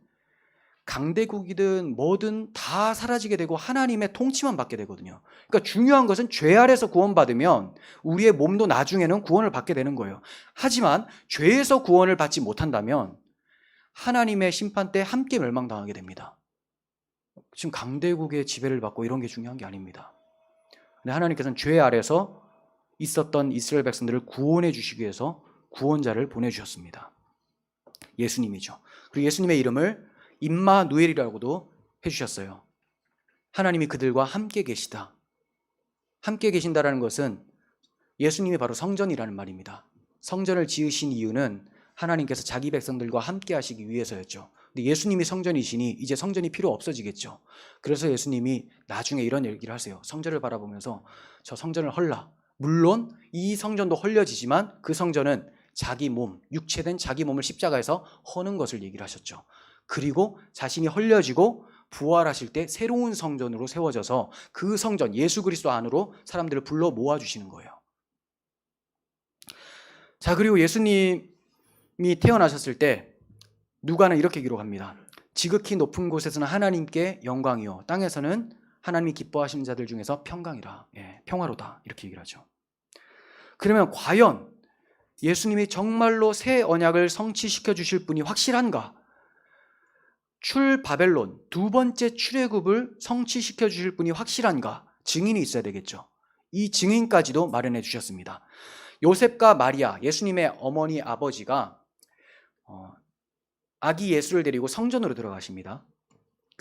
A: 강대국이든 뭐든 다 사라지게 되고 하나님의 통치만 받게 되거든요. 그러니까 중요한 것은 죄 아래에서 구원받으면 우리의 몸도 나중에는 구원을 받게 되는 거예요. 하지만 죄에서 구원을 받지 못한다면 하나님의 심판 때 함께 멸망당하게 됩니다. 지금 강대국의 지배를 받고 이런 게 중요한 게 아닙니다. 근데 하나님께서는 죄 아래에서 있었던 이스라엘 백성들을 구원해 주시기 위해서 구원자를 보내주셨습니다. 예수님이죠. 그리고 예수님의 이름을 임마누엘이라고도 해주셨어요. 하나님이 그들과 함께 계시다. 함께 계신다라는 것은 예수님이 바로 성전이라는 말입니다. 성전을 지으신 이유는 하나님께서 자기 백성들과 함께 하시기 위해서였죠. 근데 예수님이 성전이시니 이제 성전이 필요 없어지겠죠. 그래서 예수님이 나중에 이런 얘기를 하세요. 성전을 바라보면서 저 성전을 헐라. 물론 이 성전도 헐려지지만 그 성전은 자기 몸, 육체된 자기 몸을 십자가에서 허는 것을 얘기를 하셨죠. 그리고 자신이 헐려지고 부활하실 때 새로운 성전으로 세워져서 그 성전 예수 그리스도 안으로 사람들을 불러 모아주시는 거예요. 자, 그리고 예수님이 태어나셨을 때 누가는 이렇게 기록합니다. 지극히 높은 곳에서는 하나님께 영광이요 땅에서는 하나님이 기뻐하시는 자들 중에서 평강이라, 평화로다 이렇게 얘기를 하죠. 그러면 과연 예수님이 정말로 새 언약을 성취시켜 주실 분이 확실한가? 출바벨론 두 번째 출애굽을 성취시켜 주실 분이 확실한가? 증인이 있어야 되겠죠. 이 증인까지도 마련해 주셨습니다. 요셉과 마리아, 예수님의 어머니 아버지가 아기 예수를 데리고 성전으로 들어가십니다.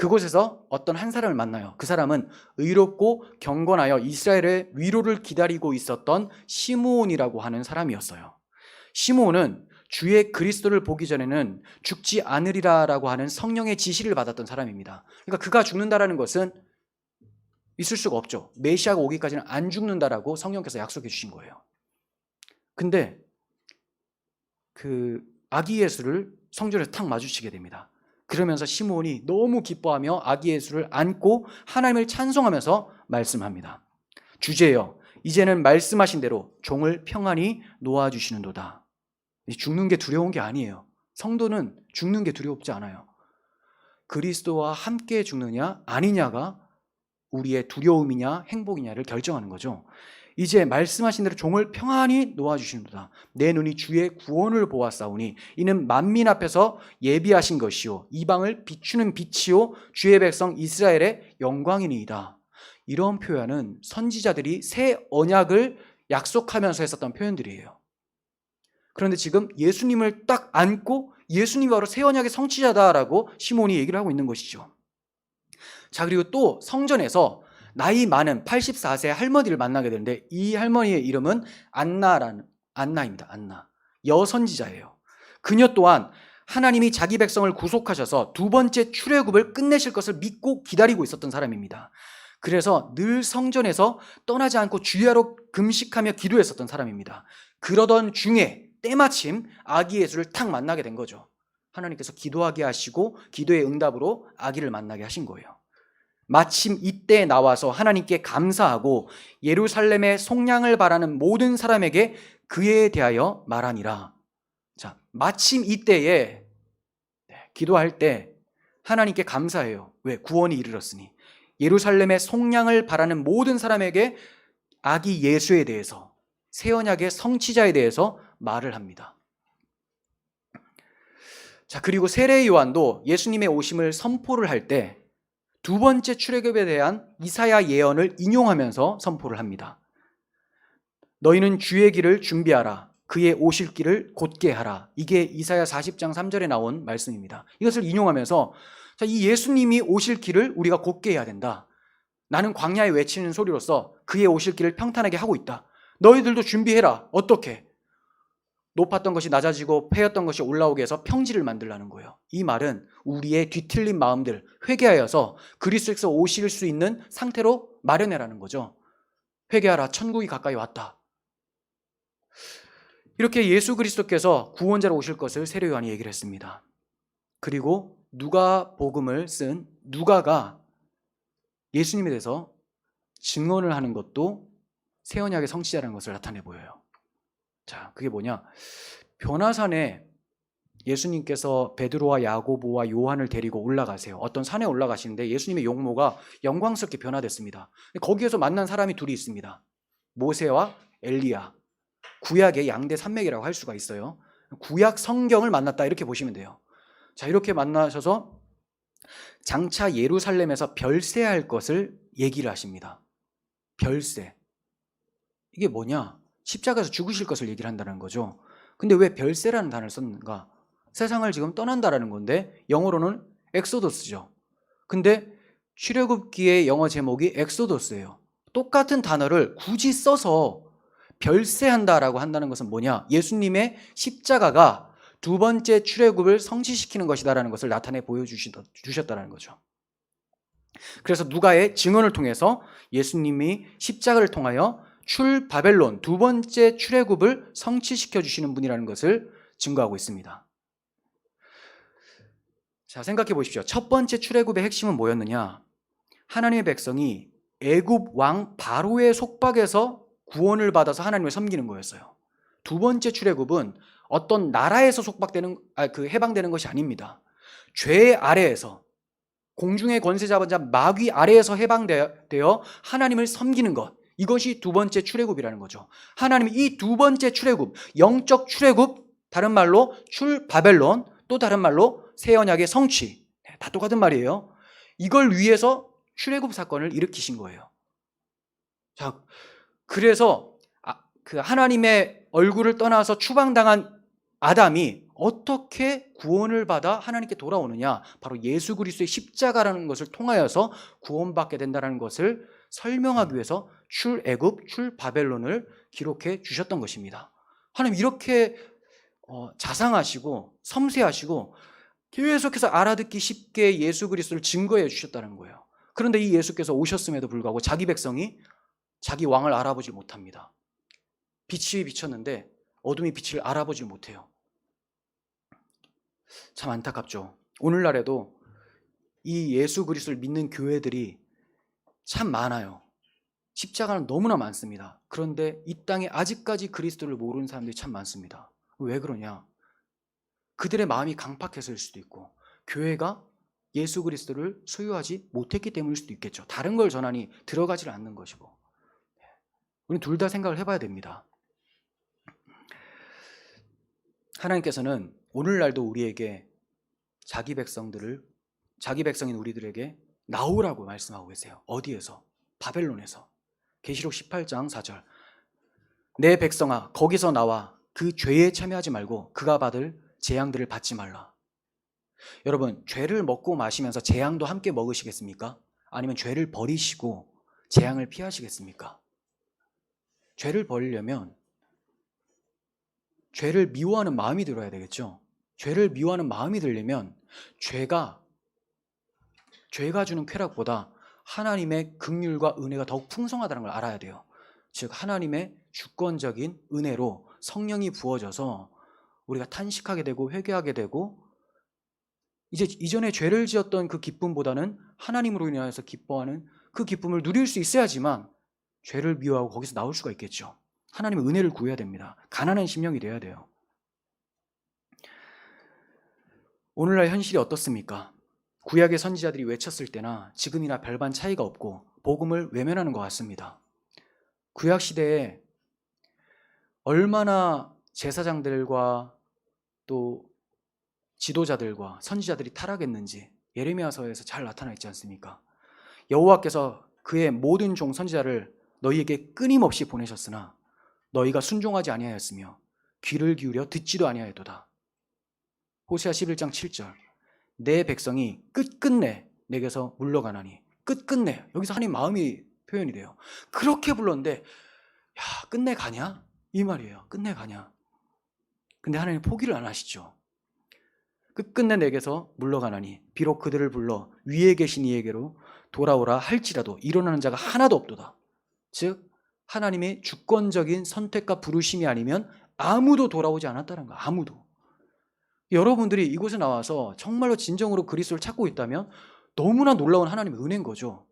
A: 그곳에서 어떤 한 사람을 만나요. 그 사람은 의롭고 경건하여 이스라엘의 위로를 기다리고 있었던 시므온이라고 하는 사람이었어요. 시므온은 주의 그리스도를 보기 전에는 죽지 않으리라라고 하는 성령의 지시를 받았던 사람입니다. 그러니까 그가 죽는다라는 것은 있을 수가 없죠. 메시아가 오기까지는 안 죽는다라고 성령께서 약속해 주신 거예요. 근데 그 아기 예수를 성전에서 탁 마주치게 됩니다. 그러면서 시므온이 너무 기뻐하며 아기 예수를 안고 하나님을 찬송하면서 말씀합니다. 주제여, 이제는 말씀하신 대로 종을 평안히 놓아주시는도다. 죽는 게 두려운 게 아니에요. 성도는 죽는 게 두렵지 않아요. 그리스도와 함께 죽느냐 아니냐가 우리의 두려움이냐 행복이냐를 결정하는 거죠. 이제 말씀하신 대로 종을 평안히 놓아주시는도다. 내 눈이 주의 구원을 보았사오니 이는 만민 앞에서 예비하신 것이요 이방을 비추는 빛이요 주의 백성 이스라엘의 영광이니이다. 이런 표현은 선지자들이 새 언약을 약속하면서 했었던 표현들이에요. 그런데 지금 예수님을 딱 안고 예수님이 바로 새 언약의 성취자다라고 시몬이 얘기를 하고 있는 것이죠. 자, 그리고 또 성전에서 나이 많은 84세 할머니를 만나게 되는데 이 할머니의 이름은 안나입니다. 안나. 여선지자예요. 그녀 또한 하나님이 자기 백성을 구속하셔서 두 번째 출애굽을 끝내실 것을 믿고 기다리고 있었던 사람입니다. 그래서 늘 성전에서 떠나지 않고 주야로 금식하며 기도했었던 사람입니다. 그러던 중에 때마침 아기 예수를 탁 만나게 된 거죠. 하나님께서 기도하게 하시고 기도의 응답으로 아기를 만나게 하신 거예요. 마침 이때 나와서 하나님께 감사하고 예루살렘의 속량을 바라는 모든 사람에게 그에 대하여 말하니라. 자, 마침 이때에 기도할 때 하나님께 감사해요. 왜? 구원이 이르렀으니. 예루살렘의 속량을 바라는 모든 사람에게 아기 예수에 대해서, 새 언약의 성취자에 대해서 말을 합니다. 자, 그리고 세례 요한도 예수님의 오심을 선포를 할 때 두 번째 출애굽에 대한 이사야 예언을 인용하면서 선포를 합니다. 너희는 주의 길을 준비하라. 그의 오실 길을 곧게 하라. 이게 이사야 40장 3절에 나온 말씀입니다. 이것을 인용하면서 자, 이 예수님이 오실 길을 우리가 곧게 해야 된다. 나는 광야에 외치는 소리로서 그의 오실 길을 평탄하게 하고 있다. 너희들도 준비해라. 어떻게? 높았던 것이 낮아지고 패였던 것이 올라오게 해서 평지를 만들라는 거예요. 이 말은 우리의 뒤틀린 마음들 회개하여서 그리스도께서 오실 수 있는 상태로 마련해라는 거죠. 회개하라. 천국이 가까이 왔다. 이렇게 예수 그리스도께서 구원자로 오실 것을 세례 요한이 얘기를 했습니다. 그리고 누가복음을 쓴 누가가 예수님에 대해서 증언을 하는 것도 새 언약의 성취자라는 것을 나타내 보여요. 자, 그게 뭐냐? 변화산에 예수님께서 베드로와 야고보와 요한을 데리고 올라가세요. 어떤 산에 올라가시는데 예수님의 용모가 영광스럽게 변화됐습니다. 거기에서 만난 사람이 둘이 있습니다. 모세와 엘리야. 구약의 양대 산맥이라고 할 수가 있어요. 구약 성경을 만났다 이렇게 보시면 돼요. 자, 이렇게 만나셔서 장차 예루살렘에서 별세할 것을 얘기를 하십니다. 별세. 이게 뭐냐? 십자가에서 죽으실 것을 얘기를 한다는 거죠. 근데 왜 별세라는 단어를 썼는가? 세상을 지금 떠난다라는 건데 영어로는 엑소더스죠. 근데 출애굽기의 영어 제목이 엑소더스예요. 똑같은 단어를 굳이 써서 별세한다라고 한다는 것은 뭐냐? 예수님의 십자가가 두 번째 출애굽을 성취시키는 것이다라는 것을 나타내 보여주셨다는 거죠. 그래서 누가의 증언을 통해서 예수님이 십자가를 통하여 출바벨론 두 번째 출애굽을 성취시켜 주시는 분이라는 것을 증거하고 있습니다. 자, 생각해 보십시오. 첫 번째 출애굽의 핵심은 뭐였느냐? 하나님의 백성이 애굽 왕 바로의 속박에서 구원을 받아서 하나님을 섬기는 거였어요. 두 번째 출애굽은 어떤 나라에서 해방되는 것이 아닙니다. 죄 아래에서, 공중의 권세 잡은 자 마귀 아래에서 해방되어 하나님을 섬기는 것, 이것이 두 번째 출애굽이라는 거죠. 하나님이 이 두 번째 출애굽, 영적 출애굽, 다른 말로 출바벨론, 또 다른 말로 새 언약의 성취, 다 똑같은 말이에요. 이걸 위해서 출애굽 사건을 일으키신 거예요. 자, 그래서 그 하나님의 얼굴을 떠나서 추방당한 아담이 어떻게 구원을 받아 하나님께 돌아오느냐? 바로 예수 그리스도의 십자가라는 것을 통하여서 구원받게 된다는 것을 설명하기 위해서 출애굽, 출바벨론을 기록해 주셨던 것입니다. 하나님 이렇게 자상하시고 섬세하시고 계속해서 알아듣기 쉽게 예수 그리스도를 증거해 주셨다는 거예요. 그런데 이 예수께서 오셨음에도 불구하고 자기 백성이 자기 왕을 알아보지 못합니다. 빛이 비쳤는데 어둠이 빛을 알아보지 못해요. 참 안타깝죠. 오늘날에도 이 예수 그리스도를 믿는 교회들이 참 많아요. 십자가는 너무나 많습니다. 그런데 이 땅에 아직까지 그리스도를 모르는 사람들이 참 많습니다. 왜 그러냐? 그들의 마음이 강팍해서일 수도 있고 교회가 예수 그리스도를 소유하지 못했기 때문일 수도 있겠죠. 다른 걸 전하니 들어가지를 않는 것이고. 우리는 둘 다 생각을 해봐야 됩니다. 하나님께서는 오늘날도 우리에게 자기 백성인 우리들에게 나오라고 말씀하고 계세요. 어디에서? 바벨론에서. 계시록 18장 4절. 내 백성아 거기서 나와 그 죄에 참여하지 말고 그가 받을 재앙들을 받지 말라. 여러분, 죄를 먹고 마시면서 재앙도 함께 먹으시겠습니까? 아니면 죄를 버리시고 재앙을 피하시겠습니까? 죄를 버리려면 죄를 미워하는 마음이 들어야 되겠죠. 죄를 미워하는 마음이 들려면 죄가 주는 쾌락보다 하나님의 긍휼과 은혜가 더욱 풍성하다는 걸 알아야 돼요. 즉 하나님의 주권적인 은혜로 성령이 부어져서 우리가 탄식하게 되고 회개하게 되고 이제 이전에 죄를 지었던 그 기쁨보다는 하나님으로 인하여서 기뻐하는 그 기쁨을 누릴 수 있어야지만 죄를 미워하고 거기서 나올 수가 있겠죠. 하나님의 은혜를 구해야 됩니다. 가난한 심령이 돼야 돼요. 오늘날 현실이 어떻습니까? 구약의 선지자들이 외쳤을 때나 지금이나 별반 차이가 없고 복음을 외면하는 것 같습니다. 구약 시대에 얼마나 제사장들과 또 지도자들과 선지자들이 타락했는지 예레미야서에서 잘 나타나 있지 않습니까? 여호와께서 그의 모든 종 선지자를 너희에게 끊임없이 보내셨으나 너희가 순종하지 아니하였으며 귀를 기울여 듣지도 아니하였도다. 호세아 11장 7절. 내 백성이 끝끝내 내게서 물러가나니. 끝끝내. 여기서 하나님 마음이 표현이 돼요. 그렇게 불렀는데 야, 끝내 가냐? 이 말이에요. 끝내 가냐? 근데 하나님 포기를 안 하시죠. 끝끝내 내게서 물러가나니 비록 그들을 불러 위에 계신 이에게로 돌아오라 할지라도 일어나는 자가 하나도 없도다. 즉 하나님의 주권적인 선택과 부르심이 아니면 아무도 돌아오지 않았다는 거야. 아무도. 여러분들이 이곳에 나와서 정말로 진정으로 그리스도를 찾고 있다면 너무나 놀라운 하나님의 은혜인 거죠.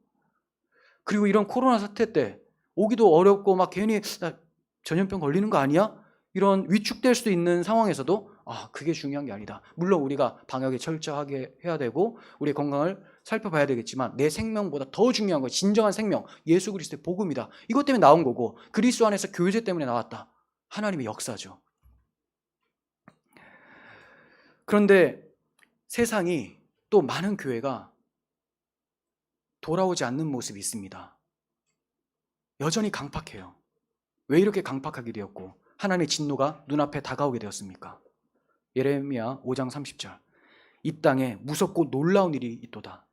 A: 그리고 이런 코로나 사태 때 오기도 어렵고 막 괜히 나 전염병 걸리는 거 아니야? 이런 위축될 수 있는 상황에서도 그게 중요한 게 아니다. 물론 우리가 방역에 철저하게 해야 되고 우리의 건강을 살펴봐야 되겠지만 내 생명보다 더 중요한 건 진정한 생명, 예수 그리스도의 복음이다. 이것 때문에 나온 거고 그리스도 안에서 교제 때문에 나왔다. 하나님의 역사죠. 그런데 세상이 또 많은 교회가 돌아오지 않는 모습이 있습니다. 여전히 강팍해요. 왜 이렇게 강팍하게 되었고 하나님의 진노가 눈앞에 다가오게 되었습니까? 예레미야 5장 30절. 이 땅에 무섭고 놀라운 일이 있도다.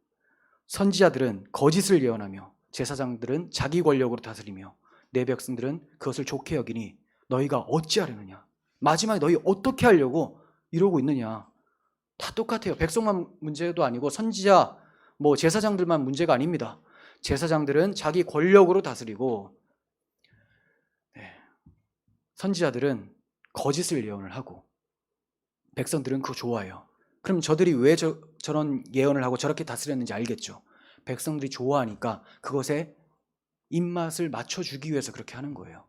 A: 선지자들은 거짓을 예언하며 제사장들은 자기 권력으로 다스리며 내 백성들은 그것을 좋게 여기니 너희가 어찌하려느냐? 마지막에 너희 어떻게 하려고 이러고 있느냐? 다 똑같아요. 백성만 문제도 아니고 선지자, 제사장들만 문제가 아닙니다. 제사장들은 자기 권력으로 다스리고 선지자들은 거짓을 예언을 하고 백성들은 그거 좋아해요. 그럼 저들이 왜 저런 예언을 하고 저렇게 다스렸는지 알겠죠. 백성들이 좋아하니까 그것에 입맛을 맞춰주기 위해서 그렇게 하는 거예요.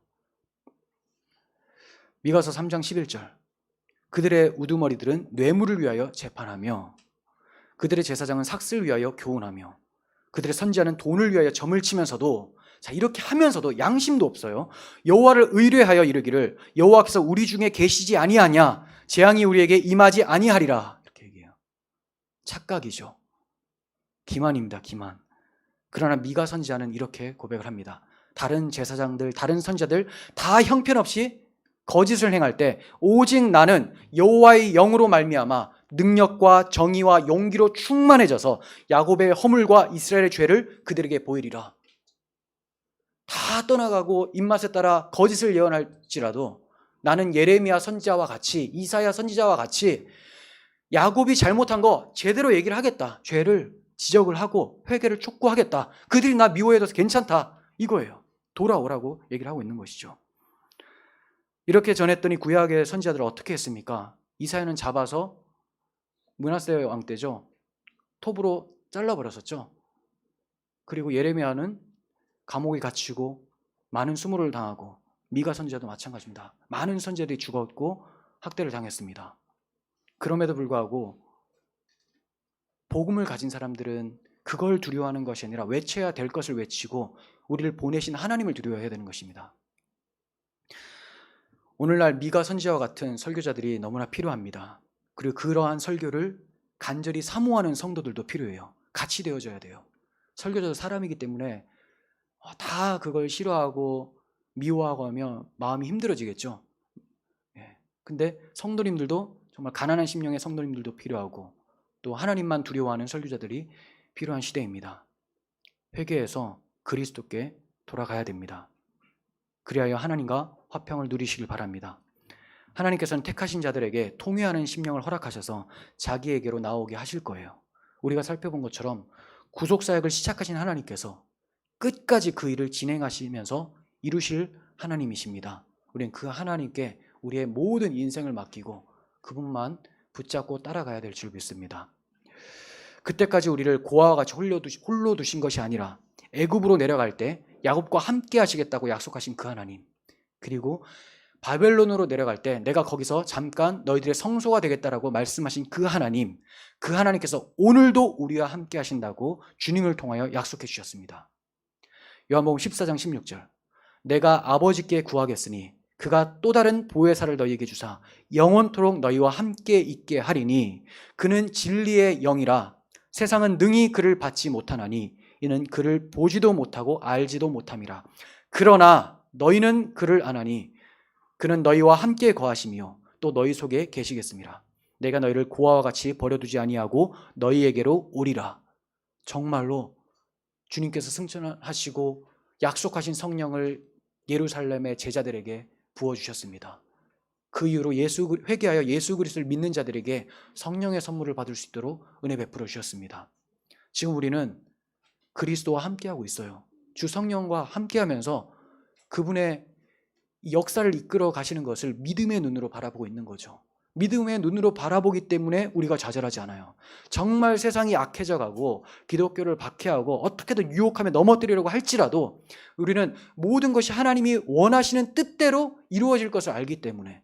A: 미가서 3장 11절. 그들의 우두머리들은 뇌물을 위하여 재판하며 그들의 제사장은 삭슬을 위하여 교훈하며 그들의 선지자는 돈을 위하여 점을 치면서도 이렇게 하면서도 양심도 없어요. 여호와를 의뢰하여 이르기를 여호와께서 우리 중에 계시지 아니하냐? 재앙이 우리에게 임하지 아니하리라. 이렇게 얘기해요. 착각이죠. 기만입니다. 기만. 그러나 미가 선지자는 이렇게 고백을 합니다. 다른 제사장들, 다른 선지자들 다 형편없이 거짓을 행할 때 오직 나는 여호와의 영으로 말미암아 능력과 정의와 용기로 충만해져서 야곱의 허물과 이스라엘의 죄를 그들에게 보이리라. 다 떠나가고 입맛에 따라 거짓을 예언할지라도 나는 예레미야 선지자와 같이 이사야 선지자와 같이 야곱이 잘못한 거 제대로 얘기를 하겠다. 죄를 지적을 하고 회개를 촉구하겠다. 그들이 나 미워해도 괜찮다. 이거예요. 돌아오라고 얘기를 하고 있는 것이죠. 이렇게 전했더니 구약의 선지자들은 어떻게 했습니까? 이사야는 잡아서 므낫세 왕 때죠. 톱으로 잘라버렸었죠. 그리고 예레미야는 감옥에 갇히고 많은 수모를 당하고 미가 선지자도 마찬가지입니다. 많은 선지자들이 죽었고 학대를 당했습니다. 그럼에도 불구하고 복음을 가진 사람들은 그걸 두려워하는 것이 아니라 외쳐야 될 것을 외치고 우리를 보내신 하나님을 두려워해야 되는 것입니다. 오늘날 미가 선지자와 같은 설교자들이 너무나 필요합니다. 그리고 그러한 설교를 간절히 사모하는 성도들도 필요해요. 같이 되어져야 돼요. 설교자도 사람이기 때문에 다 그걸 싫어하고 미워하고 하면 마음이 힘들어지겠죠. 근데 성도님들도 정말 가난한 심령의 성도님들도 필요하고 또 하나님만 두려워하는 설교자들이 필요한 시대입니다. 회개해서 그리스도께 돌아가야 됩니다. 그리하여 하나님과 화평을 누리시길 바랍니다. 하나님께서는 택하신 자들에게 통회하는 심령을 허락하셔서 자기에게로 나오게 하실 거예요. 우리가 살펴본 것처럼 구속사역을 시작하신 하나님께서 끝까지 그 일을 진행하시면서 이루실 하나님이십니다. 우리는 그 하나님께 우리의 모든 인생을 맡기고 그분만 붙잡고 따라가야 될 줄 믿습니다. 그때까지 우리를 고아와 같이 홀로 두신 것이 아니라 애굽으로 내려갈 때 야곱과 함께 하시겠다고 약속하신 그 하나님, 그리고 바벨론으로 내려갈 때 내가 거기서 잠깐 너희들의 성소가 되겠다라고 말씀하신 그 하나님, 그 하나님께서 오늘도 우리와 함께 하신다고 주님을 통하여 약속해 주셨습니다. 요한복음 14장 16절. 내가 아버지께 구하겠으니 그가 또 다른 보혜사를 너희에게 주사 영원토록 너희와 함께 있게 하리니 그는 진리의 영이라 세상은 능히 그를 받지 못하나니 이는 그를 보지도 못하고 알지도 못함이라. 그러나 너희는 그를 아나니 그는 너희와 함께 거하시며 또 너희 속에 계시겠습니다. 내가 너희를 고아와 같이 버려두지 아니하고 너희에게로 오리라. 정말로 주님께서 승천하시고 약속하신 성령을 예루살렘의 제자들에게 부어주셨습니다. 그 이후로 회개하여 예수 그리스도를 믿는 자들에게 성령의 선물을 받을 수 있도록 은혜 베풀어 주셨습니다. 지금 우리는 그리스도와 함께하고 있어요. 주 성령과 함께하면서 그분의 역사를 이끌어 가시는 것을 믿음의 눈으로 바라보고 있는 거죠. 믿음의 눈으로 바라보기 때문에 우리가 좌절하지 않아요. 정말 세상이 악해져 가고 기독교를 박해하고 어떻게든 유혹하며 넘어뜨리려고 할지라도 우리는 모든 것이 하나님이 원하시는 뜻대로 이루어질 것을 알기 때문에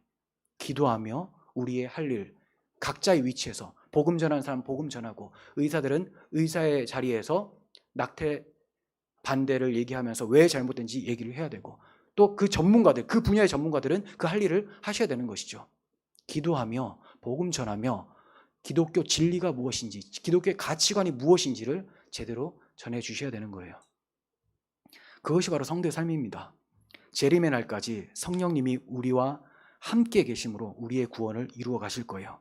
A: 기도하며 우리의 할 일, 각자의 위치에서 복음 전하는 사람 복음 전하고, 의사들은 의사의 자리에서 낙태 반대를 얘기하면서 왜 잘못된지 얘기를 해야 되고, 또 그 전문가들, 그 분야의 전문가들은 그 할 일을 하셔야 되는 것이죠. 기도하며 복음 전하며 기독교 진리가 무엇인지, 기독교의 가치관이 무엇인지를 제대로 전해 주셔야 되는 거예요. 그것이 바로 성도의 삶입니다. 재림의 날까지 성령님이 우리와 함께 계심으로 우리의 구원을 이루어 가실 거예요.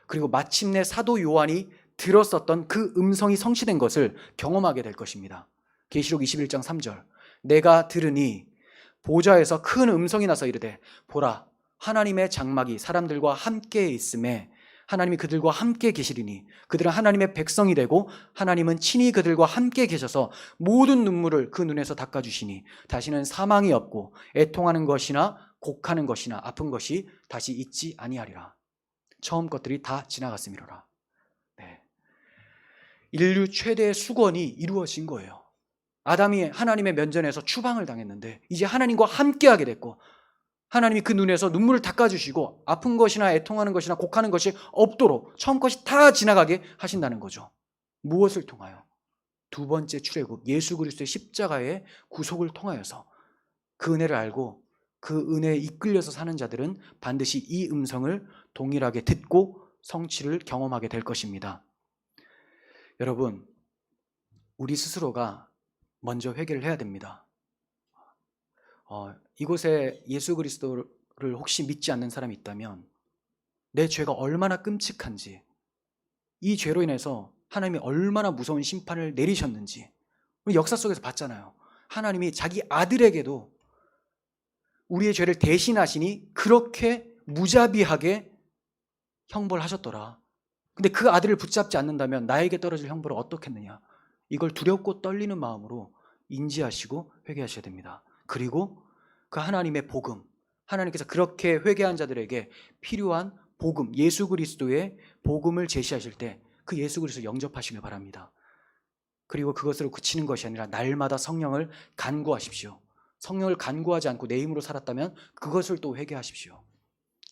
A: 그리고 마침내 사도 요한이 들었었던 그 음성이 성취된 것을 경험하게 될 것입니다. 계시록 21장 3절, 내가 들으니 보좌에서 큰 음성이 나서 이르되 보라, 하나님의 장막이 사람들과 함께 있음에 하나님이 그들과 함께 계시리니 그들은 하나님의 백성이 되고 하나님은 친히 그들과 함께 계셔서 모든 눈물을 그 눈에서 닦아주시니 다시는 사망이 없고 애통하는 것이나 곡하는 것이나 아픈 것이 다시 있지 아니하리라. 처음 것들이 다 지나갔음이로라. 네. 인류 최대의 수건이 이루어진 거예요. 아담이 하나님의 면전에서 추방을 당했는데 이제 하나님과 함께하게 됐고, 하나님이 그 눈에서 눈물을 닦아주시고 아픈 것이나 애통하는 것이나 곡하는 것이 없도록 처음 것이 다 지나가게 하신다는 거죠. 무엇을 통하여? 두 번째 출애굽, 예수 그리스도의 십자가의 구속을 통하여서 그 은혜를 알고 그 은혜에 이끌려서 사는 자들은 반드시 이 음성을 동일하게 듣고 성취를 경험하게 될 것입니다. 여러분, 우리 스스로가 먼저 회개를 해야 됩니다. 이곳에 예수 그리스도를 혹시 믿지 않는 사람이 있다면 내 죄가 얼마나 끔찍한지, 이 죄로 인해서 하나님이 얼마나 무서운 심판을 내리셨는지 우리 역사 속에서 봤잖아요. 하나님이 자기 아들에게도 우리의 죄를 대신하시니 그렇게 무자비하게 형벌을 하셨더라. 근데 그 아들을 붙잡지 않는다면 나에게 떨어질 형벌을 어떻겠느냐. 이걸 두렵고 떨리는 마음으로 인지하시고 회개하셔야 됩니다. 그리고 그 하나님의 복음, 하나님께서 그렇게 회개한 자들에게 필요한 복음, 예수 그리스도의 복음을 제시하실 때 그 예수 그리스도 영접하시길 바랍니다. 그리고 그것으로 그치는 것이 아니라 날마다 성령을 간구하십시오. 성령을 간구하지 않고 내 힘으로 살았다면 그것을 또 회개하십시오.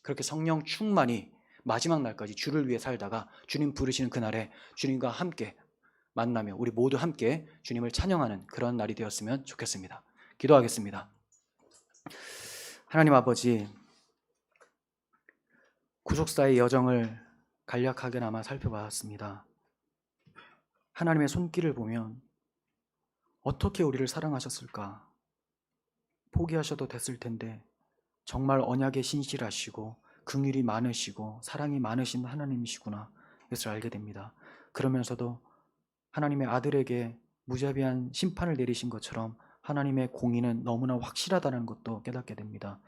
A: 그렇게 성령 충만히 마지막 날까지 주를 위해 살다가 주님 부르시는 그날에 주님과 함께 만나며 우리 모두 함께 주님을 찬양하는 그런 날이 되었으면 좋겠습니다. 기도하겠습니다. 하나님 아버지, 구속사의 여정을 간략하게나마 살펴봤습니다. 하나님의 손길을 보면 어떻게 우리를 사랑하셨을까? 포기하셔도 됐을 텐데 정말 언약에 신실하시고 긍휼이 많으시고 사랑이 많으신 하나님이시구나, 이것을 알게 됩니다. 그러면서도 하나님의 아들에게 무자비한 심판을 내리신 것처럼 하나님의 공의는 너무나 확실하다는 것도 깨닫게 됩니다.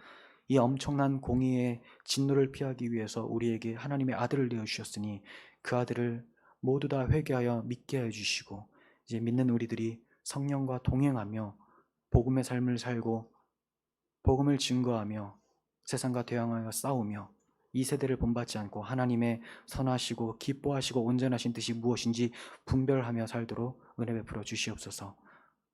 A: 이 엄청난 공의의 진노를 피하기 위해서 우리에게 하나님의 아들을 내어주셨으니 그 아들을 모두 다 회개하여 믿게 해주시고 이제 믿는 우리들이 성령과 동행하며 복음의 삶을 살고 복음을 증거하며 세상과 대항하여 싸우며 이 세대를 본받지 않고 하나님의 선하시고 기뻐하시고 온전하신 뜻이 무엇인지 분별하며 살도록 은혜 베풀어 주시옵소서.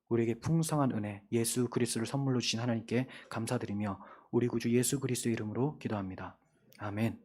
A: 우리에게 풍성한 은혜, 예수 그리스도를 선물로 주신 하나님께 감사드리며 우리 구주 예수 그리스도의 이름으로 기도합니다. 아멘.